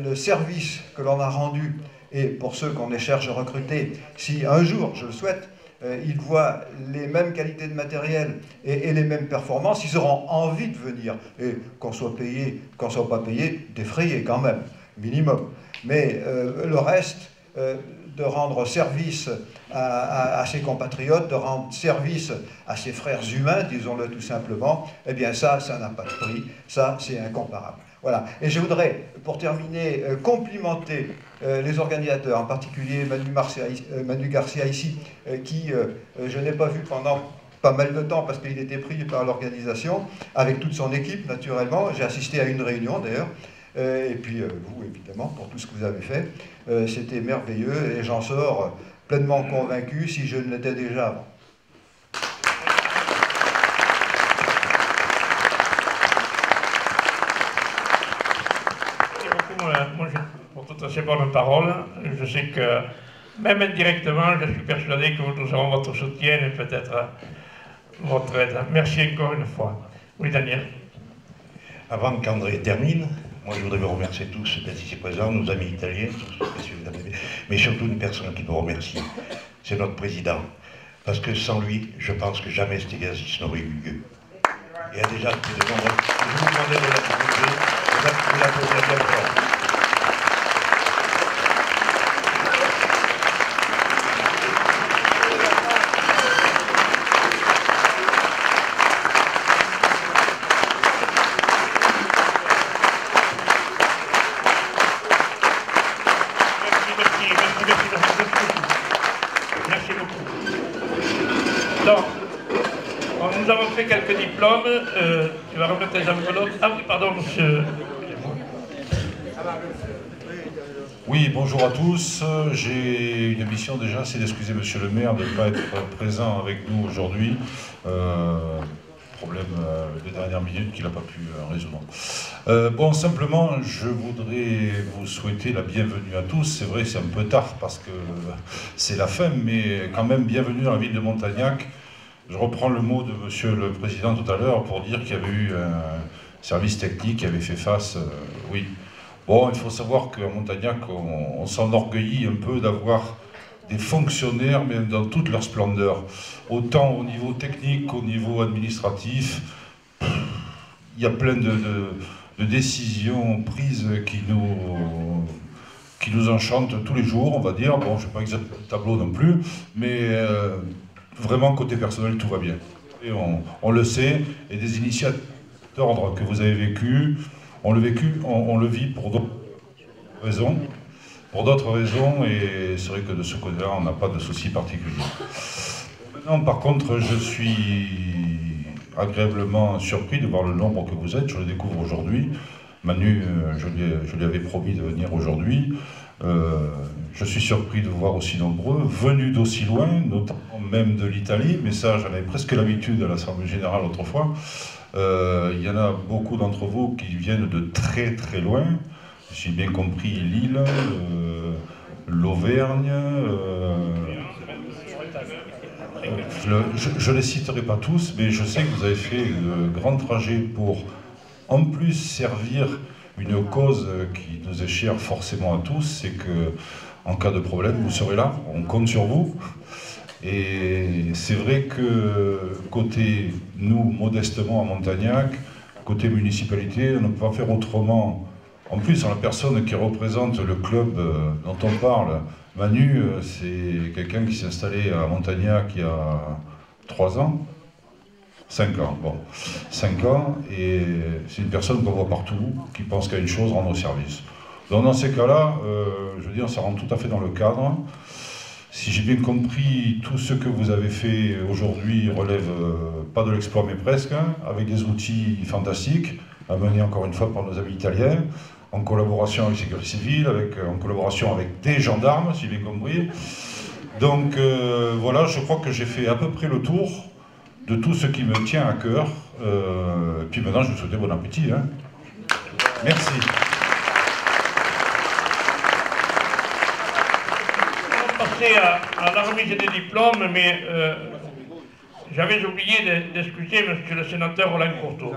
le service que l'on a rendu, et pour ceux qu'on cherche à recruter, si un jour, je le souhaite, ils voient les mêmes qualités de matériel et les mêmes performances, ils auront envie de venir. Et qu'on soit payé, qu'on ne soit pas payé, défrayé quand même, minimum. Mais le reste, de rendre service à ses compatriotes, de rendre service à ses frères humains, disons-le tout simplement, eh bien ça n'a pas de prix, ça c'est incomparable. Voilà. Et je voudrais, pour terminer, complimenter les organisateurs, en particulier Manu Garcia ici, qui, je n'ai pas vu pendant pas mal de temps parce qu'il était pris par l'organisation, avec toute son équipe naturellement. J'ai assisté à une réunion d'ailleurs, et puis vous évidemment pour tout ce que vous avez fait. C'était merveilleux et j'en sors pleinement convaincu si je ne l'étais déjà avant. Moi, pour toutes ces bonnes paroles, je sais que même indirectement, je suis persuadé que nous aurons votre soutien et peut-être votre aide. Merci encore une fois. Oui, Daniel. Avant qu'André termine, moi je voudrais vous remercier tous d'être ici présents, nos amis italiens, tous, messieurs, mais surtout une personne qui nous remercie, c'est notre président. Parce que sans lui, je pense que jamais cet exercice n'aurait eu lieu. Il y a déjà depuis de nombreux... Je vous demandais de l'applaudir bien fort. Nous avons fait quelques diplômes. Tu vas remettre les enveloppes. Ah oui, pardon, monsieur. Oui, bonjour à tous. J'ai une mission déjà, c'est d'excuser monsieur le maire de ne pas être présent avec nous aujourd'hui. Problème de dernière minute qu'il n'a pas pu résoudre. Bon, simplement, je voudrais vous souhaiter la bienvenue à tous. C'est vrai, c'est un peu tard parce que c'est la fin, mais quand même, bienvenue dans la ville de Montagnac. Je reprends le mot de monsieur le président tout à l'heure pour dire qu'il y avait eu un service technique qui avait fait face, oui. Bon, il faut savoir qu'à Montagnac, on s'enorgueillit un peu d'avoir des fonctionnaires, mais dans toute leur splendeur. Autant au niveau technique qu'au niveau administratif, il y a plein de décisions prises qui nous enchantent tous les jours, on va dire. Bon, je ne vais pas exagérer le tableau non plus, mais vraiment, côté personnel, tout va bien. Et on le sait, et des initiatives d'ordre que vous avez vécues, on le vit pour d'autres raisons. Pour d'autres raisons, et c'est vrai que de ce côté-là, on n'a pas de souci particulier. Maintenant, par contre, je suis agréablement surpris de voir le nombre que vous êtes. Je le découvre aujourd'hui. Manu, je lui avais promis de venir aujourd'hui. Je suis surpris de vous voir aussi nombreux, venus d'aussi loin, notamment même de l'Italie, mais ça, j'en avais presque l'habitude à l'Assemblée Générale autrefois. Il y en a beaucoup d'entre vous qui viennent de très très loin. J'ai bien compris Lille, l'Auvergne. Je ne les citerai pas tous, mais je sais que vous avez fait de grands trajets pour, en plus, servir une cause qui nous est chère forcément à tous, c'est que, en cas de problème, vous serez là, on compte sur vous. Et c'est vrai que, côté nous, modestement à Montagnac, côté municipalité, on ne peut pas faire autrement. En plus, la personne qui représente le club dont on parle, Manu, c'est quelqu'un qui s'est installé à Montagnac il y a 3 ans. 5 ans, bon. 5 ans, et c'est une personne qu'on voit partout, qui pense qu'à une chose, rendre service. Donc dans ces cas-là, je veux dire, ça rentre tout à fait dans le cadre. Si j'ai bien compris, tout ce que vous avez fait aujourd'hui relève pas de l'exploit, mais presque, hein, avec des outils fantastiques, amenés encore une fois par nos amis italiens, en collaboration avec la sécurité civile, en collaboration avec des gendarmes, si j'ai bien compris. Donc voilà, je crois que j'ai fait à peu près le tour de tout ce qui me tient à cœur. Et puis maintenant, je vous souhaite bon appétit. Hein. Merci. On va passer à la remise des diplômes, mais j'avais oublié d'excuser monsieur le sénateur Roland Courteau.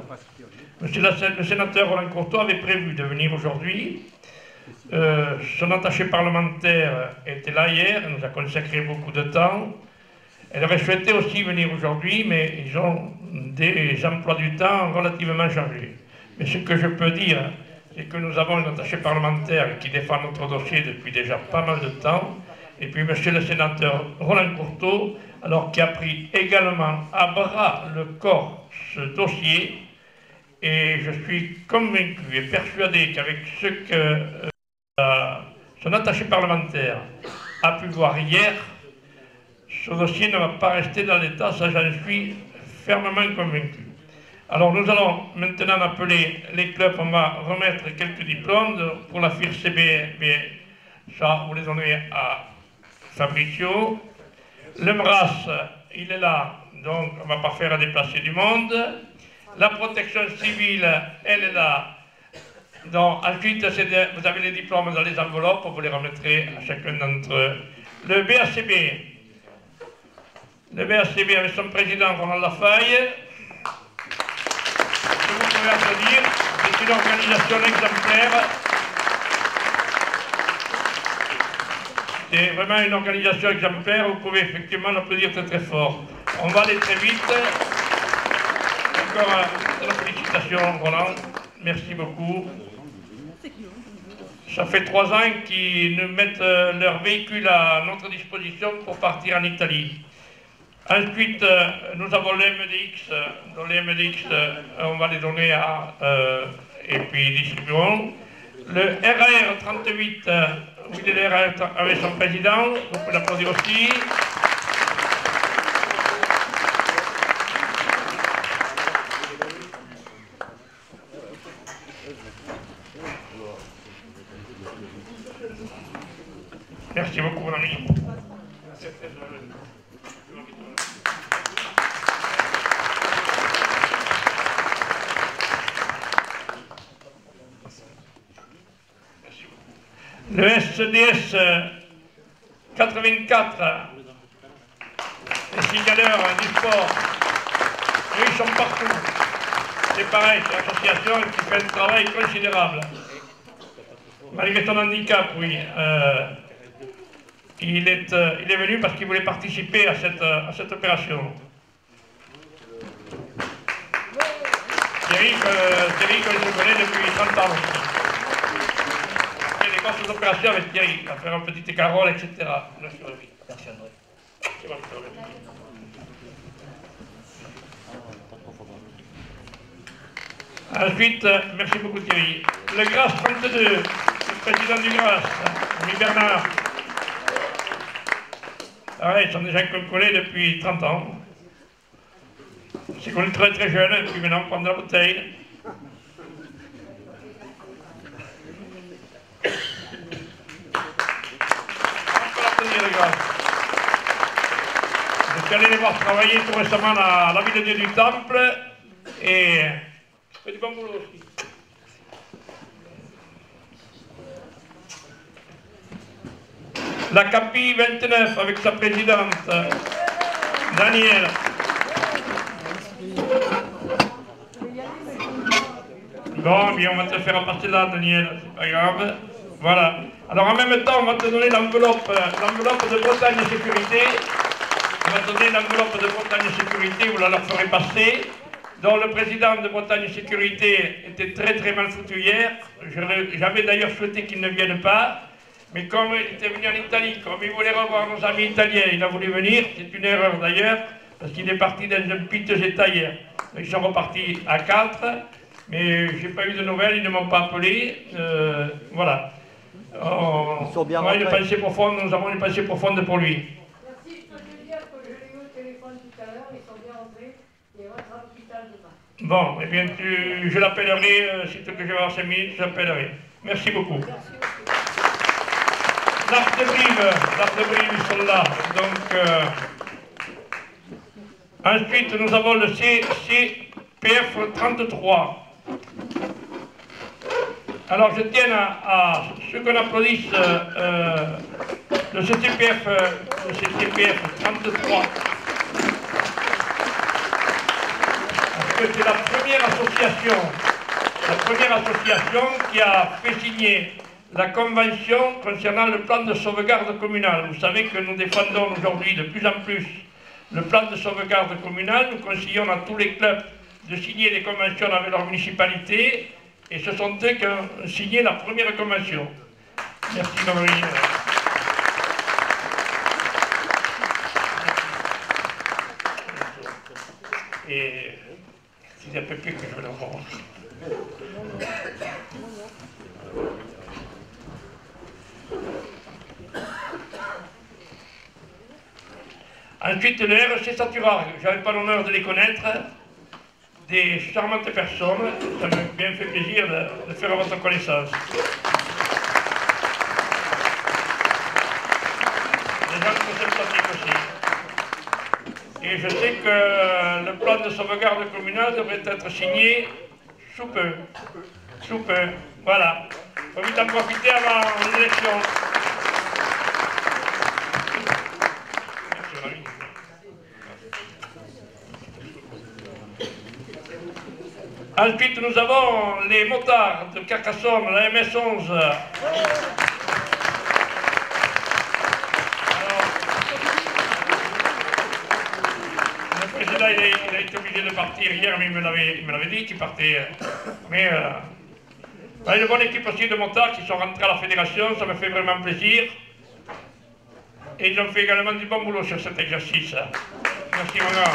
Monsieur le sénateur Roland Courteau avait prévu de venir aujourd'hui. Son attaché parlementaire était là hier, elle nous a consacré beaucoup de temps. Elle aurait souhaité aussi venir aujourd'hui, mais ils ont des emplois du temps relativement chargés. Mais ce que je peux dire, c'est que nous avons un attaché parlementaire qui défend notre dossier depuis déjà pas mal de temps, et puis monsieur le sénateur Roland Courteau, alors qui a pris également à bras le corps ce dossier, et je suis convaincu et persuadé qu'avec ce que son attaché parlementaire a pu voir hier, ce dossier ne va pas rester dans l'état, ça j'en suis fermement convaincu. Alors nous allons maintenant appeler les clubs, on va remettre quelques diplômes pour la FIRCB, mais ça vous les donnez à Fabricio. Le MRAS, il est là, donc on ne va pas faire à déplacer du monde. La protection civile, elle est là. Donc, ensuite, vous avez les diplômes dans les enveloppes, vous les remettrez à chacun d'entre eux. Le BACB avec son président Roland Lafaille, que vous pouvez applaudir, c'est une organisation exemplaire. C'est vraiment une organisation exemplaire, vous pouvez effectivement l'applaudir très très fort. On va aller très vite. Encore une félicitation Roland, merci beaucoup. Ça fait 3 ans qu'ils nous mettent leur véhicule à notre disposition pour partir en Italie. Ensuite, nous avons les MDX. Dans les MDX, on va les donner à... et puis distribuerons. Le RAR 38, où il est le RAR avec son président, vous pouvez l'applaudir aussi. Merci beaucoup, mon ami. Le SDS 84, les signaleurs du sport, eux ils sont partout. C'est pareil, c'est l'association qui fait un travail considérable. Malgré son handicap, oui. Il est venu parce qu'il voulait participer à cette opération. Thierry, que je connais depuis 30 ans. Il y a des grosses opérations avec Thierry, à faire un petit écarole, etc. Merci André. Ensuite, merci beaucoup Thierry. Le GRAS 32, le président du GRAS, Louis Bernard. Ah ouais, ils sont des gens qu'on connaît depuis 30 ans. On s'est connus très très jeunes, et puis maintenant on prend de la bouteille. On peut l'applaudir les gars. Je suis allé les voir travailler tout récemment à la ville de Dieu du Temple, et je fais du bon boulot aussi. La CAPI 29 avec sa présidente, Daniel. Bon, bien, on va te faire passer là, Daniel, c'est pas grave. Voilà. Alors en même temps, on va te donner l'enveloppe de Bretagne Sécurité. On va te donner l'enveloppe de Bretagne Sécurité, vous la leur ferez passer. Dont le président de Bretagne Sécurité était très très mal foutu hier. J'avais d'ailleurs souhaité qu'il ne vienne pas. Mais comme il était venu en Italie, comme il voulait revoir nos amis italiens, il a voulu venir, c'est une erreur d'ailleurs, parce qu'il est parti dans un piteux état hier. Ils sont repartis à 4, mais je n'ai pas eu de nouvelles, ils ne m'ont pas appelé, voilà. Ils sont bien rentrés. Nous avons une pensée profonde pour lui. Merci, je peux te dire que je l'ai eu au téléphone tout à l'heure, ils sont bien rentrés, et on va à l'hôpital demain. Bon, eh bien, je l'appellerai, sitôt que je vais avoir 5 minutes, je l'appellerai. Merci beaucoup. L'Arc de Brive, ils sont là. Donc, ensuite, nous avons le CPF 33. Alors, je tiens à ce qu'on applaudisse le CPF 33. Parce que c'est la première association qui a fait signer la convention concernant le plan de sauvegarde communal. Vous savez que nous défendons aujourd'hui de plus en plus le plan de sauvegarde communal. Nous conseillons à tous les clubs de signer des conventions avec leur municipalité, et ce sont eux qui ont signé la première convention. Merci Marie. Et c'est un peu plus que je vais l'avoir. Ensuite, le RC Saturargues, je n'avais pas l'honneur de les connaître, des charmantes personnes, ça m'a bien fait plaisir de faire votre connaissance. Des gens très sympathiques aussi. Et je sais que le plan de sauvegarde communal devrait être signé sous peu. Sous peu. Voilà. Il faut vite en profiter avant les élections. Ensuite, nous avons les motards de Carcassonne, la MS11. Le président il a été obligé de partir hier, mais il me l'avait dit qu'il partait. Mais il y a une bonne équipe aussi de motards qui sont rentrés à la fédération, ça me fait vraiment plaisir. Et ils ont fait également du bon boulot sur cet exercice. Merci mon gars.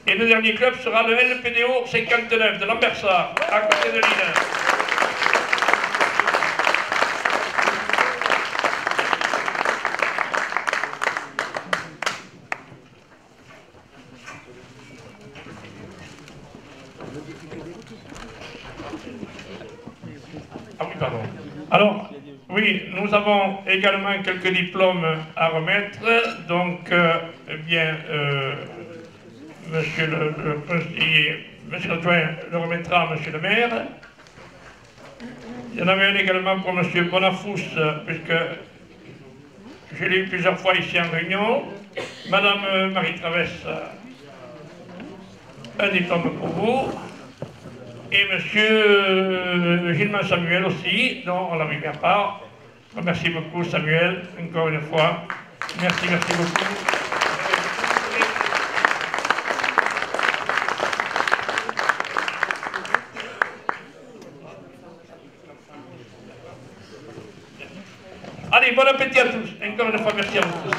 Et le dernier club sera le LPDO 59 de Lambersart, à côté de Lille. Ah oui, pardon. Alors, oui, nous avons également quelques diplômes à remettre. Donc, eh bien, monsieur le conseiller, monsieur l'adjoint le remettra à monsieur le maire. Il y en avait un également pour monsieur Bonafous, puisque je l'ai eu plusieurs fois ici en réunion. Madame Marie Travesse, un diplôme pour vous. Et monsieur Gilman Samuel aussi, dont on l'a mis bien part. Merci beaucoup Samuel, encore une fois. Merci beaucoup. Allez, bon appétit à tous. Encore une fois, merci à vous tous.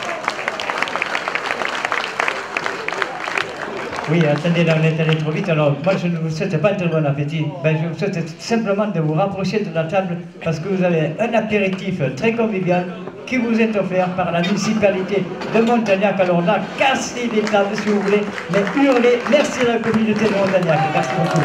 Oui, attendez, là, on est allé trop vite. Alors, moi, je ne vous souhaite pas de bon appétit. Ben, je vous souhaite simplement de vous rapprocher de la table parce que vous avez un apéritif très convivial qui vous est offert par la municipalité de Montagnac. Alors là, cassez les tables si vous voulez, mais hurlez. Merci à la communauté de Montagnac. Merci beaucoup.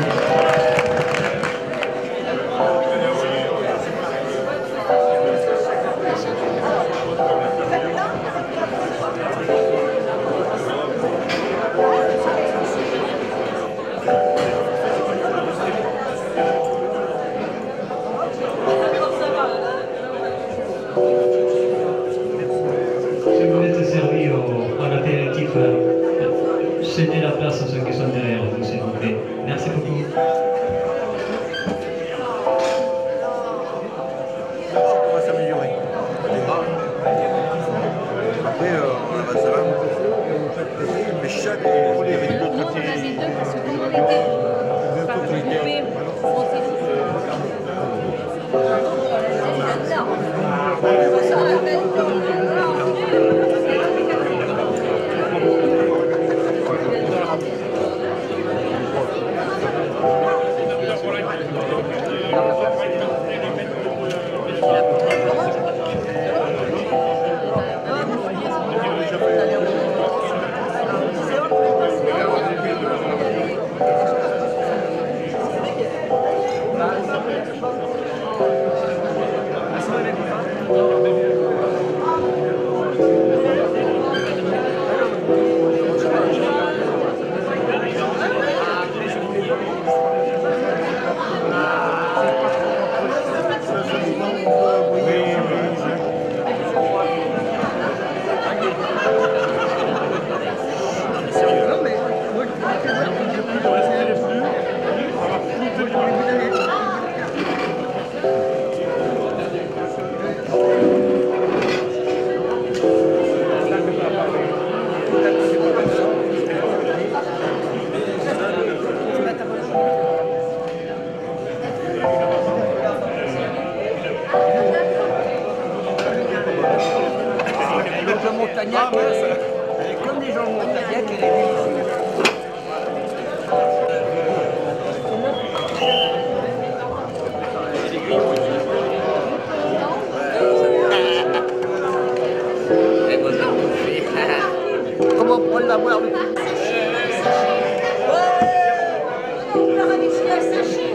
Cédez la place à ceux qui sont derrière vous, s'il vous plaît. Merci beaucoup. On va s'améliorer. Après, on avancera. Mais chaque relais avec d'autres activités. Montagnac, comme des gens de Montagnac, elle est délicieuse. On l'a boire le coup. On va réussir à sacher.